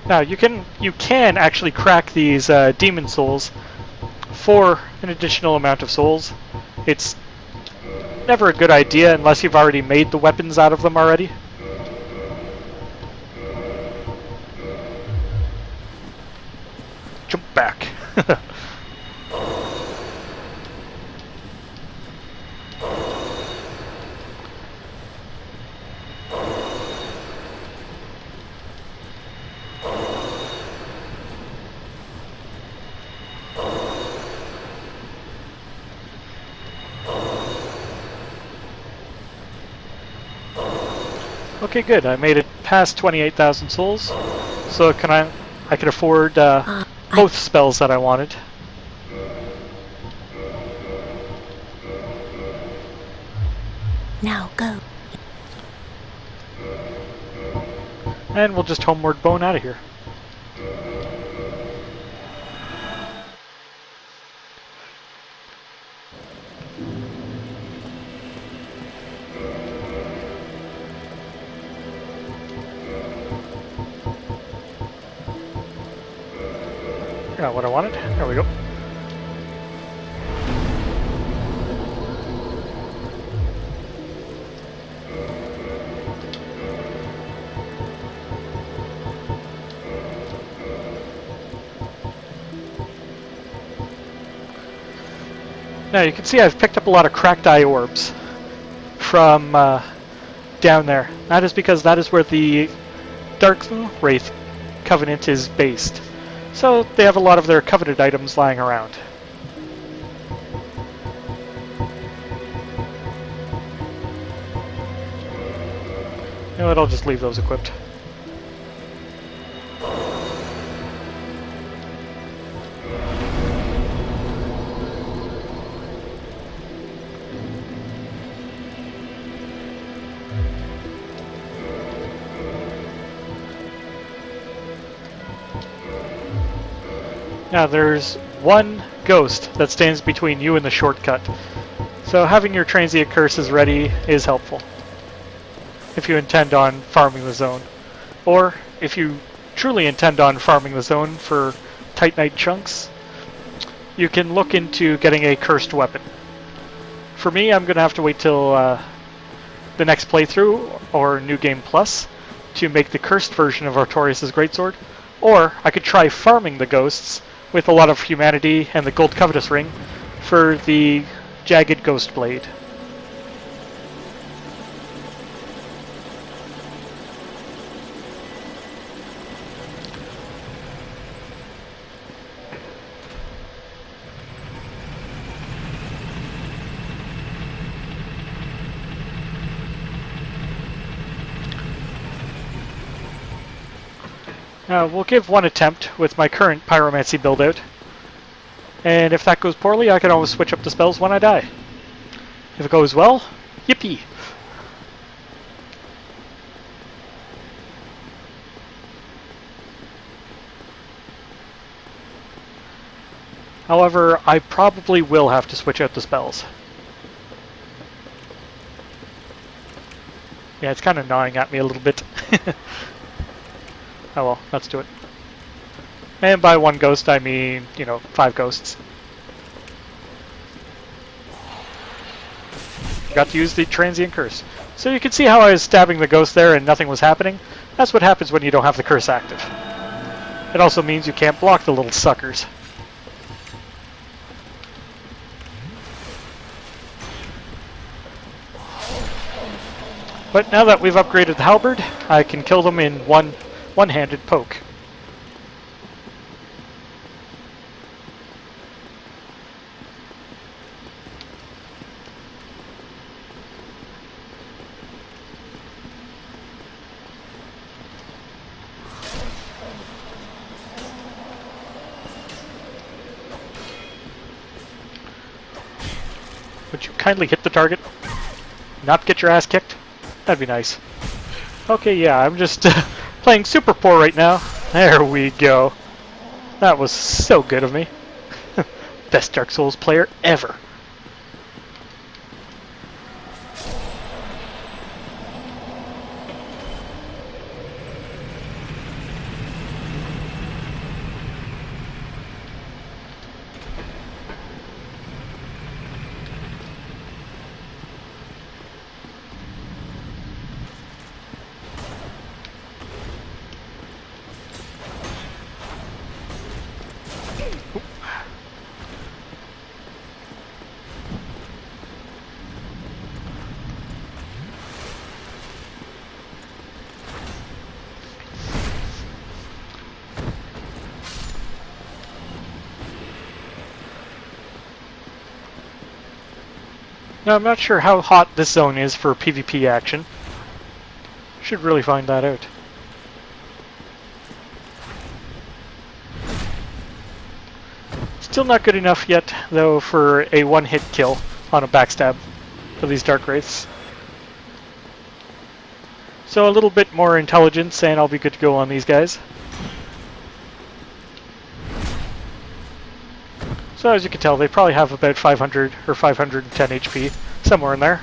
Now you can actually crack these demon souls for an additional amount of souls. It's never a good idea unless you've already made the weapons out of them already. Jump back. Okay, good. I made it past 28,000 souls, so I can afford both spells that I wanted. Now go. And we'll just homeward bone out of here. Got what I wanted. There we go. Now you can see I've picked up a lot of cracked eye orbs from down there. That is because that is where the Dark Wraith Covenant is based. So they have a lot of their coveted items lying around. You know what, I'll just leave those equipped. Now there's one ghost that stands between you and the shortcut, so having your transient curses ready is helpful if you intend on farming the zone. Or if you truly intend on farming the zone for Titanite chunks, you can look into getting a cursed weapon. For me, I'm going to have to wait till the next playthrough or New Game Plus to make the cursed version of Artorias' Greatsword, or I could try farming the ghosts with a lot of humanity and the Gold Covetous Ring for the Jagged Ghost Blade. We'll give one attempt with my current pyromancy build-out. And if that goes poorly, I can always switch up the spells when I die. If it goes well, yippee! However, I probably will have to switch out the spells. Yeah, it's kind of gnawing at me a little bit. Oh well, let's do it. And by one ghost, I mean, 5 ghosts. Got to use the transient curse. So you can see how I was stabbing the ghost there and nothing was happening. That's what happens when you don't have the curse active. It also means you can't block the little suckers. But now that we've upgraded the halberd, I can kill them in one-handed poke. Would you kindly hit the target? Not get your ass kicked? That'd be nice. Okay, yeah, I'm just playing super poor right now. There we go. That was so good of me. Best Dark Souls player ever. Now, I'm not sure how hot this zone is for PvP action. Should really find that out. Still not good enough yet, though, for a one-hit kill on a backstab for these Dark Wraiths. So a little bit more intelligence and I'll be good to go on these guys. So as you can tell, they probably have about 500 or 510 HP, somewhere in there.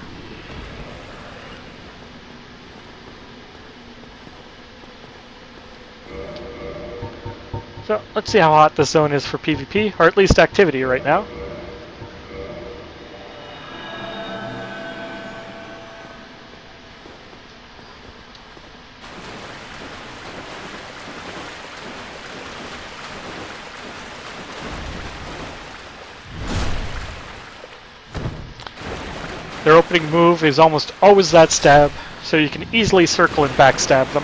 So let's see how hot this zone is for PvP, or at least activity right now. Their opening move is almost always that stab, so you can easily circle and backstab them.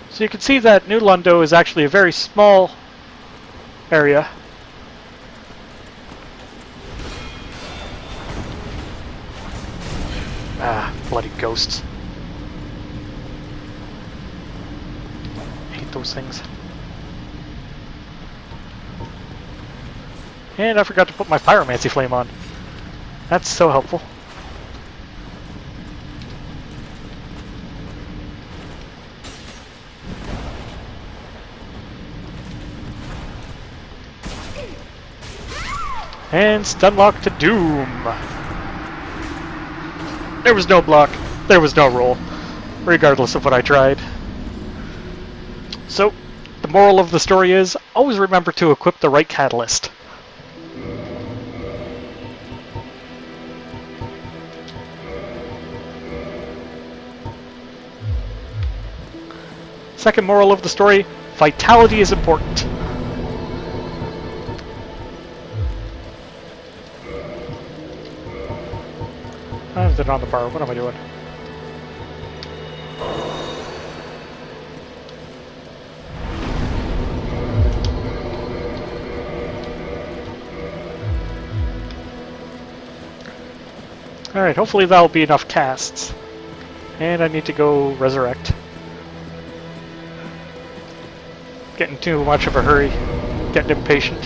So you can see that New Londo is actually a very small area. Ah, bloody ghosts. Those things. And I forgot to put my pyromancy flame on. That's so helpful. And stunlock to doom. There was no block. There was no roll, regardless of what I tried. So, the moral of the story is, always remember to equip the right catalyst. Second moral of the story, vitality is important. I've been on the bar, what am I doing? Alright, hopefully that'll be enough casts. And I need to go resurrect. Getting too much of a hurry. Getting impatient.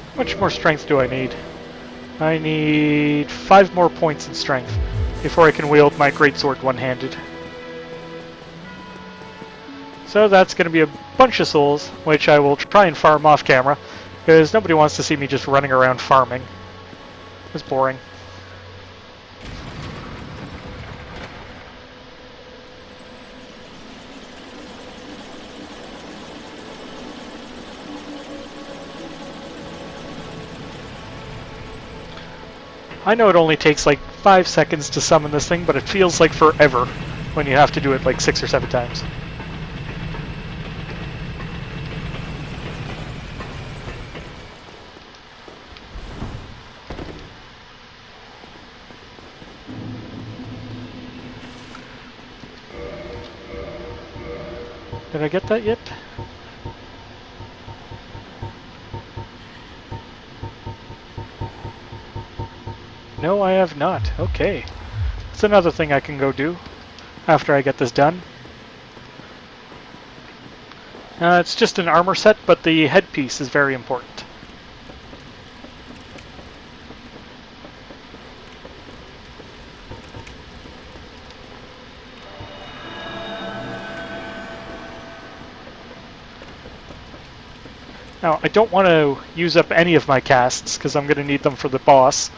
How much more strength do I need? I need 5 more points in strength before I can wield my greatsword one-handed. So that's going to be a bunch of souls, which I will try and farm off camera, because nobody wants to see me just running around farming. It's boring. I know it only takes like 5 seconds to summon this thing, but it feels like forever when you have to do it like 6 or 7 times. Did I get that yet? No, I have not. Okay. That's another thing I can go do after I get this done. It's just an armor set, but the headpiece is very important. Now, I don't want to use up any of my casts, because I'm going to need them for the boss.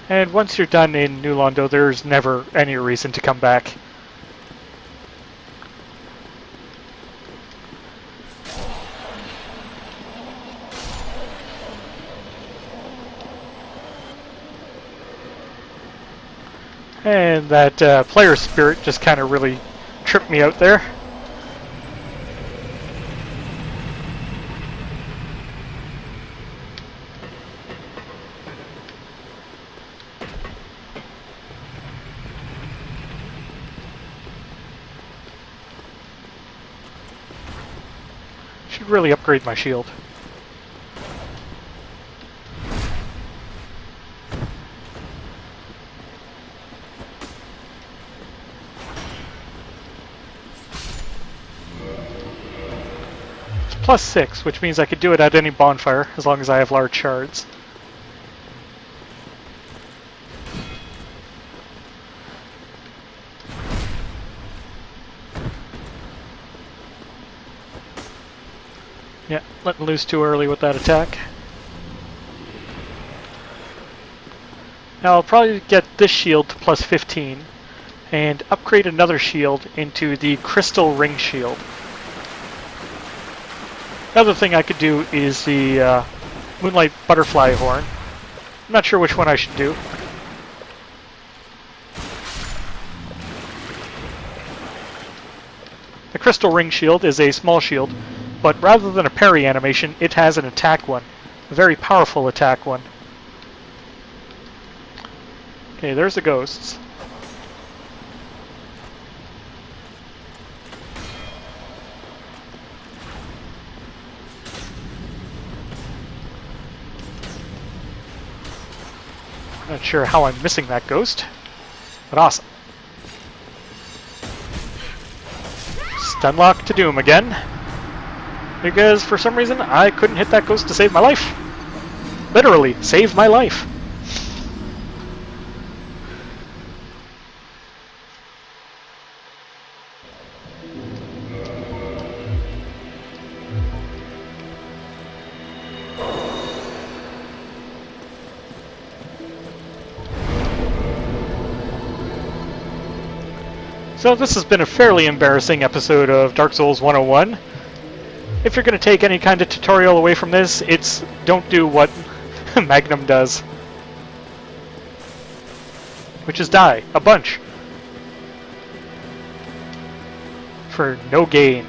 And once you're done in New Londo, there's never any reason to come back. And that player spirit just kind of really tripped me out there. Should really upgrade my shield. It's +6, which means I could do it at any bonfire as long as I have large shards. Yeah, letting loose too early with that attack. Now I'll probably get this shield to +15 and upgrade another shield into the crystal ring shield. Another thing I could do is the moonlight butterfly horn. I'm not sure which one I should do. The crystal ring shield is a small shield, but rather than a parry animation, it has an attack one. A very powerful attack one. Okay, there's the ghosts. Not sure how I'm missing that ghost, but awesome. Stunlock to Doom again, because for some reason I couldn't hit that ghost to save my life. Literally, save my life. So this has been a fairly embarrassing episode of Dark Souls 101. If you're going to take any kind of tutorial away from this, it's don't do what Magnum does. Which is die. A bunch. For no gain.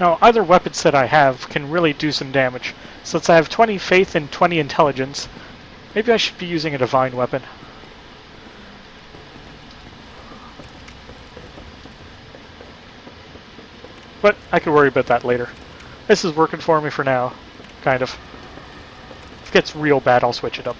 Now, either weapon set I have can really do some damage. Since I have 20 faith and 20 intelligence, maybe I should be using a divine weapon. But I could worry about that later. This is working for me for now, kind of. If it gets real bad, I'll switch it up.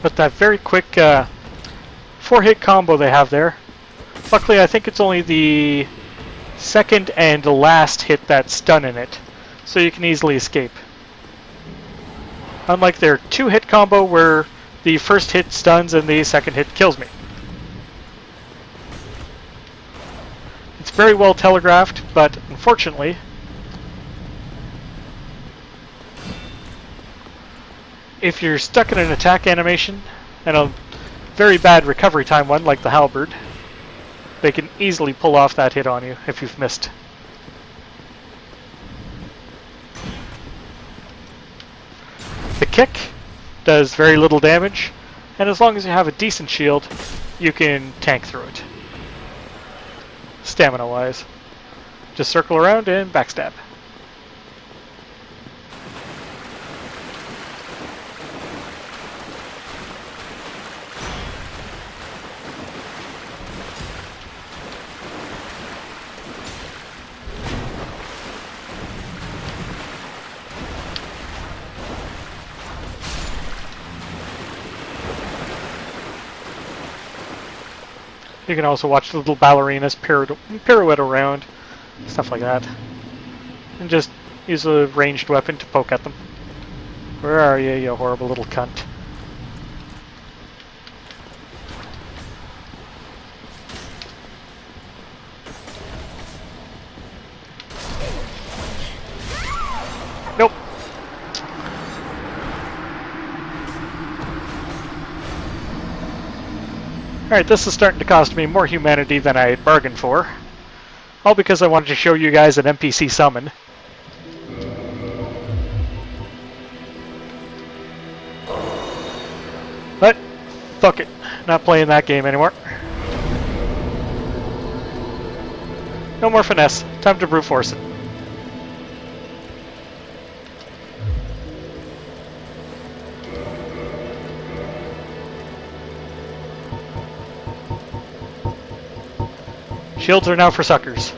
But that very quick 4-hit combo they have there. Luckily, I think it's only the second and last hit that's stun in it, so you can easily escape. Unlike their 2-hit combo where the first hit stuns and the second hit kills me. It's very well telegraphed, but unfortunately, if you're stuck in an attack animation, and a very bad recovery time one like the halberd, they can easily pull off that hit on you if you've missed. The kick does very little damage, and as long as you have a decent shield, you can tank through it. Stamina-wise. Just circle around and backstab. You can also watch the little ballerinas pirouette around, stuff like that. And just use a ranged weapon to poke at them. Where are you, you horrible little cunt? Nope. Alright, this is starting to cost me more humanity than I had bargained for. All because I wanted to show you guys an NPC summon. But, fuck it. Not playing that game anymore. No more finesse. Time to brute force it. Shields are now for suckers.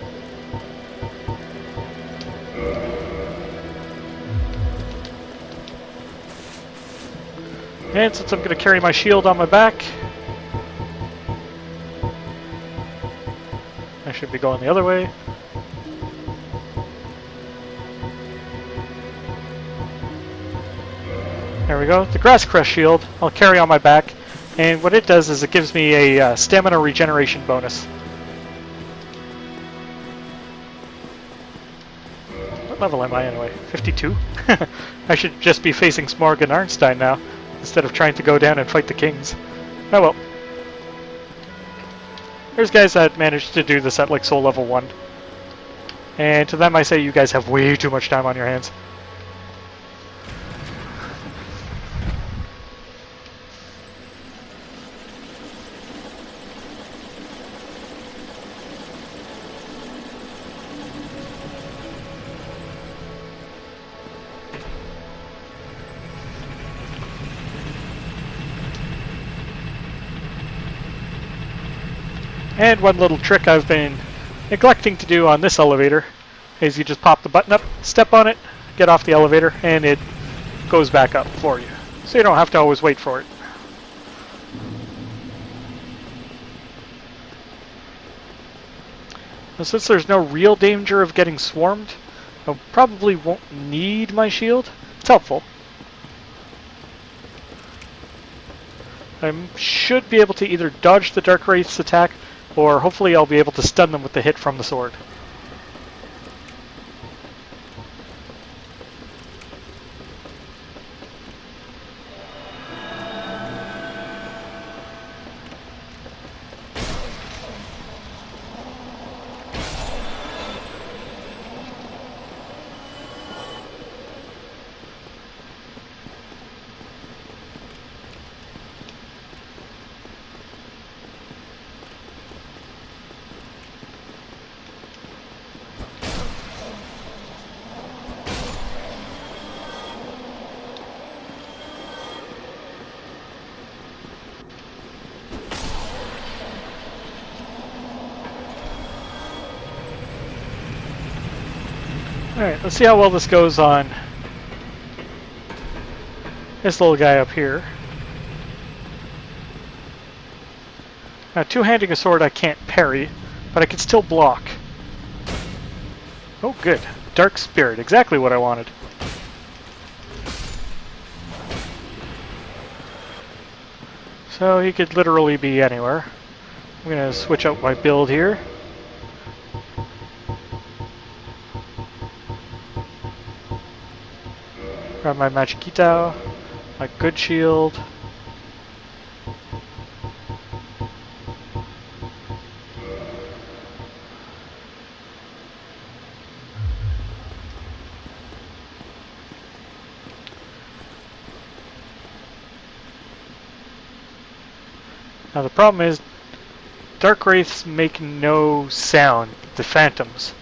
And since I'm going to carry my shield on my back, I should be going the other way. There we go. The Grass Crest shield I'll carry on my back, and what it does is it gives me a stamina regeneration bonus. What level am I anyway? 52? I should just be facing Smorg and Arnstein now, instead of trying to go down and fight the kings. Oh well. There's guys that managed to do this at like soul level 1. And to them I say you guys have way too much time on your hands. And one little trick I've been neglecting to do on this elevator is you just pop the button up, step on it, get off the elevator, and it goes back up for you. So you don't have to always wait for it. Now, since there's no real danger of getting swarmed, I probably won't need my shield. It's helpful. I should be able to either dodge the Dark Wraith's attack, or hopefully I'll be able to stun them with the hit from the sword. Alright, let's see how well this goes on this little guy up here. Now, two-handing a sword I can't parry, but I can still block. Oh, good. Dark Spirit, exactly what I wanted. So he could literally be anywhere. I'm going to switch out my build here. Grab my Machikito, my good shield. Now the problem is, Dark Wraiths make no sound. The Phantoms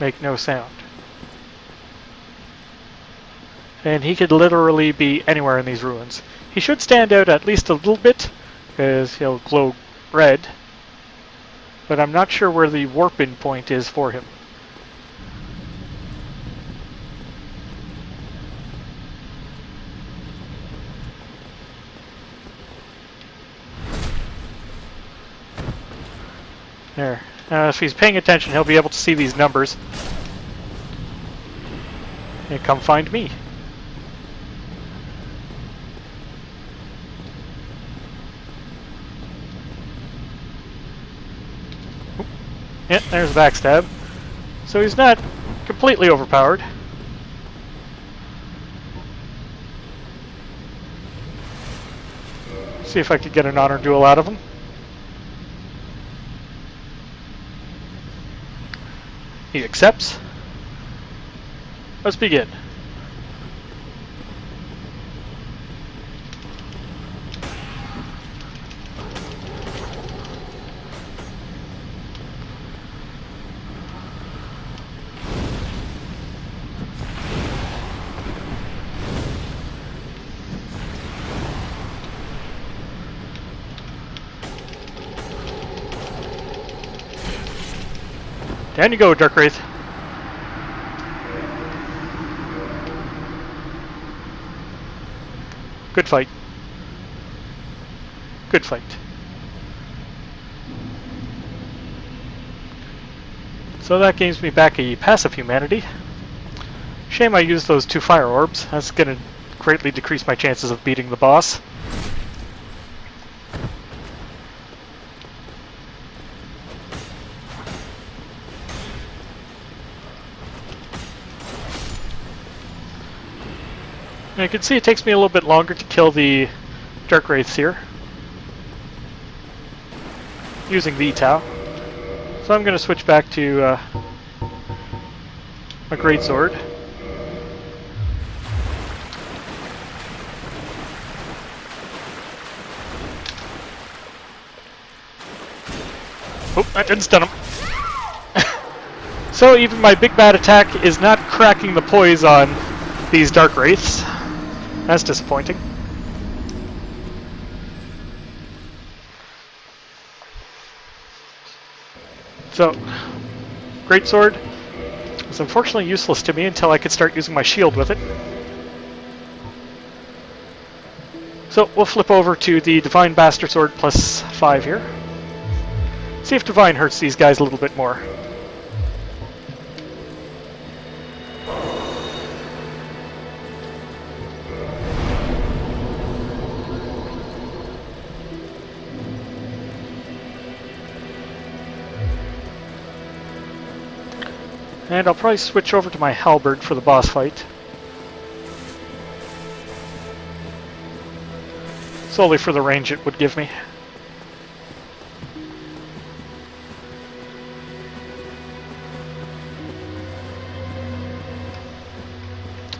make no sound. And he could literally be anywhere in these ruins. He should stand out at least a little bit, because he'll glow red. But I'm not sure where the warp-in point is for him. There. If he's paying attention, he'll be able to see these numbers. And come find me. Yeah, there's the backstab. So he's not completely overpowered. See if I could get an honor duel out of him. He accepts. Let's begin. Down you go, Dark Wraith. Good fight. Good fight. So that gives me back a passive humanity. Shame I used those 2 fire orbs. That's going to greatly decrease my chances of beating the boss. And you can see it takes me a little bit longer to kill the Dark Wraiths here, using the Tau. So I'm going to switch back to my Greatsword. Oh, that didn't stun him. So even my big bad attack is not cracking the poise on these Dark Wraiths. That's disappointing. So, Greatsword was unfortunately useless to me until I could start using my shield with it. So we'll flip over to the Divine Bastard Sword plus 5 here. See if Divine hurts these guys a little bit more. And I'll probably switch over to my halberd for the boss fight. Solely for the range it would give me.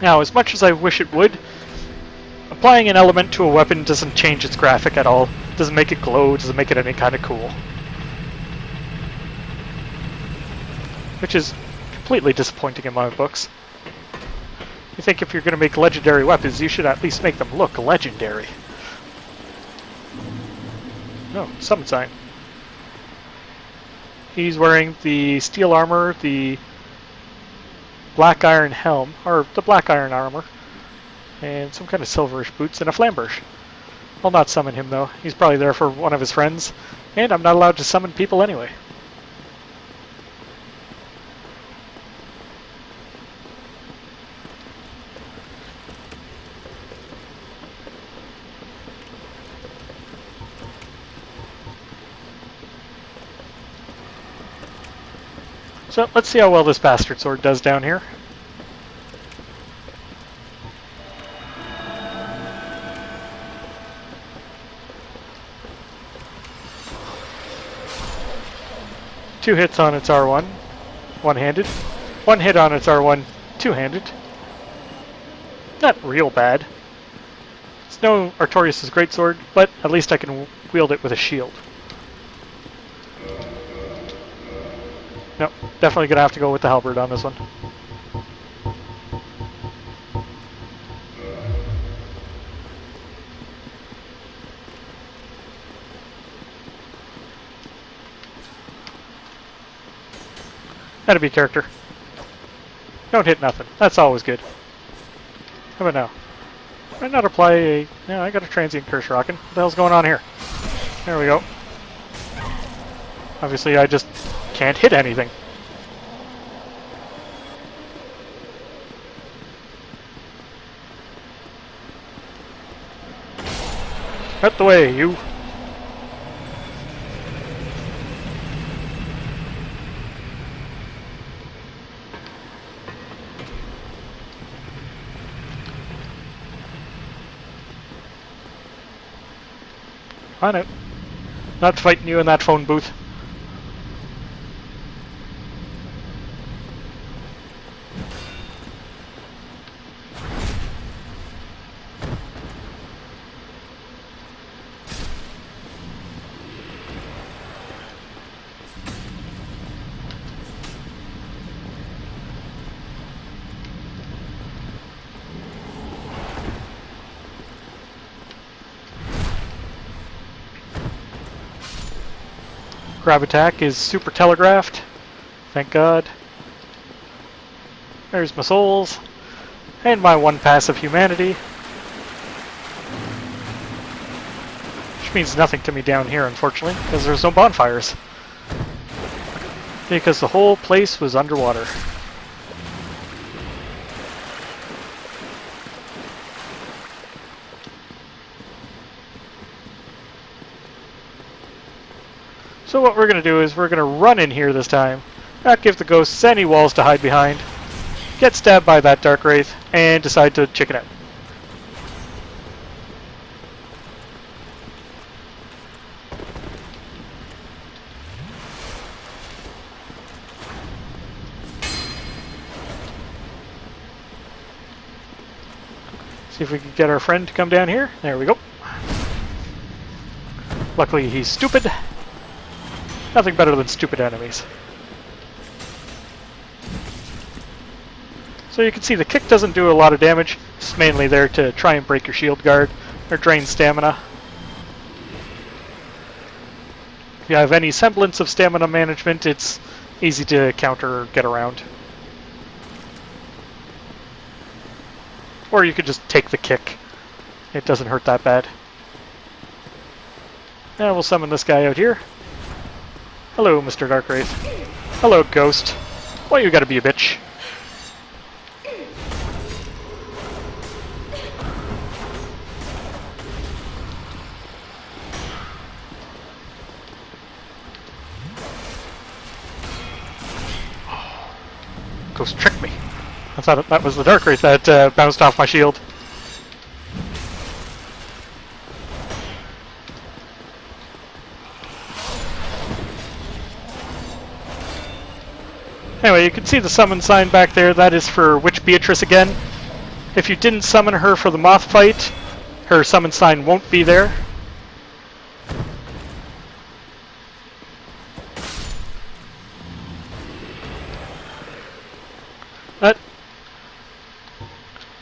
Now, as much as I wish it would, applying an element to a weapon doesn't change its graphic at all. Doesn't make it glow, doesn't make it any kind of cool. Which is completely disappointing in my books. You think if you're going to make legendary weapons, you should at least make them look legendary. No, summon sign. He's wearing the steel armor, the black iron helm, or the black iron armor, and some kind of silverish boots and a flamberge. I'll not summon him though. He's probably there for one of his friends, and I'm not allowed to summon people anyway. So let's see how well this bastard sword does down here. Two hits on its R1, one-handed. One hit on its R1, two-handed. Not real bad. It's no Artorias' greatsword, but at least I can wield it with a shield. Nope, definitely gonna have to go with the halberd on this one. That'd be character. Don't hit nothing. That's always good. How about now? Why not apply a... No, I got a transient curse rocking. What the hell's going on here? There we go. Obviously I just can't hit anything. Out the way, you! I know. Not fighting you in that phone booth. Grab attack is super telegraphed. Thank God. There's my souls. And my one passive humanity. Which means nothing to me down here, unfortunately, because there's no bonfires. Because the whole place was underwater. So what we're going to do is we're going to run in here this time, not give the ghosts any walls to hide behind, get stabbed by that Dark Wraith, and decide to chicken out. See if we can get our friend to come down here. There we go. Luckily he's stupid. Nothing better than stupid enemies. So you can see the kick doesn't do a lot of damage. It's mainly there to try and break your shield guard or drain stamina. If you have any semblance of stamina management, it's easy to counter or get around. Or you could just take the kick. It doesn't hurt that bad. Now we'll summon this guy out here. Hello, Mr. Darkwraith. Hello, Ghost. Why you gotta be a bitch? Ghost tricked me. I thought that was the Darkwraith that bounced off my shield. Anyway, you can see the summon sign back there. That is for Witch Beatrice again. If you didn't summon her for the moth fight, her summon sign won't be there. But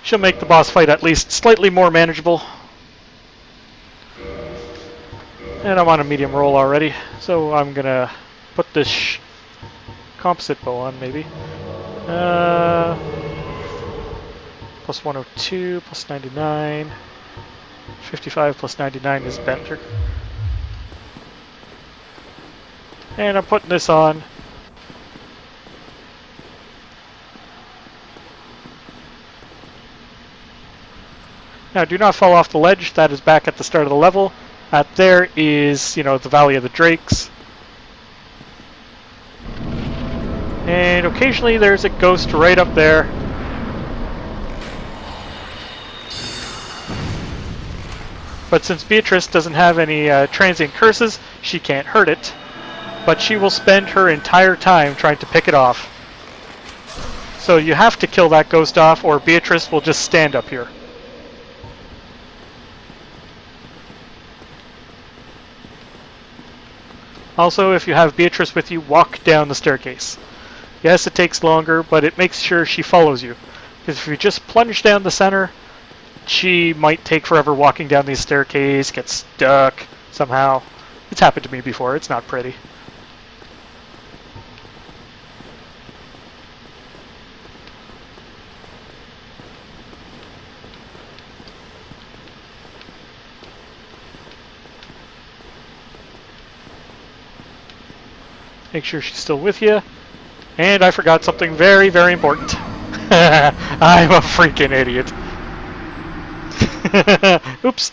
she'll make the boss fight at least slightly more manageable. And I'm on a medium roll already, so I'm gonna put this composite bow on, maybe. Plus 102, plus 99. 55 plus 99 is better. And I'm putting this on. Now, do not fall off the ledge. That is back at the start of the level. There is, the Valley of the Drakes. And occasionally there's a ghost right up there. But since Beatrice doesn't have any transient curses, she can't hurt it. But she will spend her entire time trying to pick it off. So you have to kill that ghost off, or Beatrice will just stand up here. Also, if you have Beatrice with you, walk down the staircase. Yes, it takes longer, but it makes sure she follows you. Because if you just plunge down the center, she might take forever walking down these staircase, get stuck somehow. It's happened to me before, it's not pretty. Make sure she's still with you. And I forgot something very, very important. I'm a freaking idiot. Oops.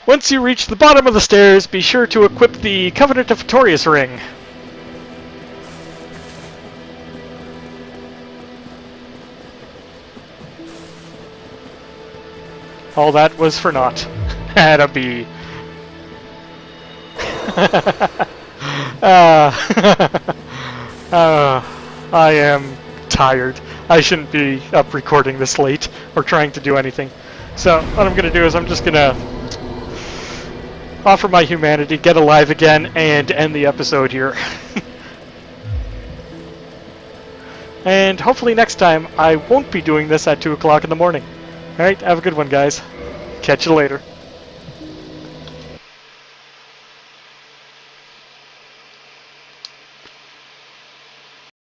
Once you reach the bottom of the stairs, be sure to equip the Covenant of Victorious ring. All that was for naught. Had a bee. I am tired. I shouldn't be up recording this late or trying to do anything. So what I'm going to do is I'm just going to offer my humanity, get alive again, and end the episode here. And hopefully next time I won't be doing this at 2 o'clock in the morning. Alright, have a good one, guys. Catch you later.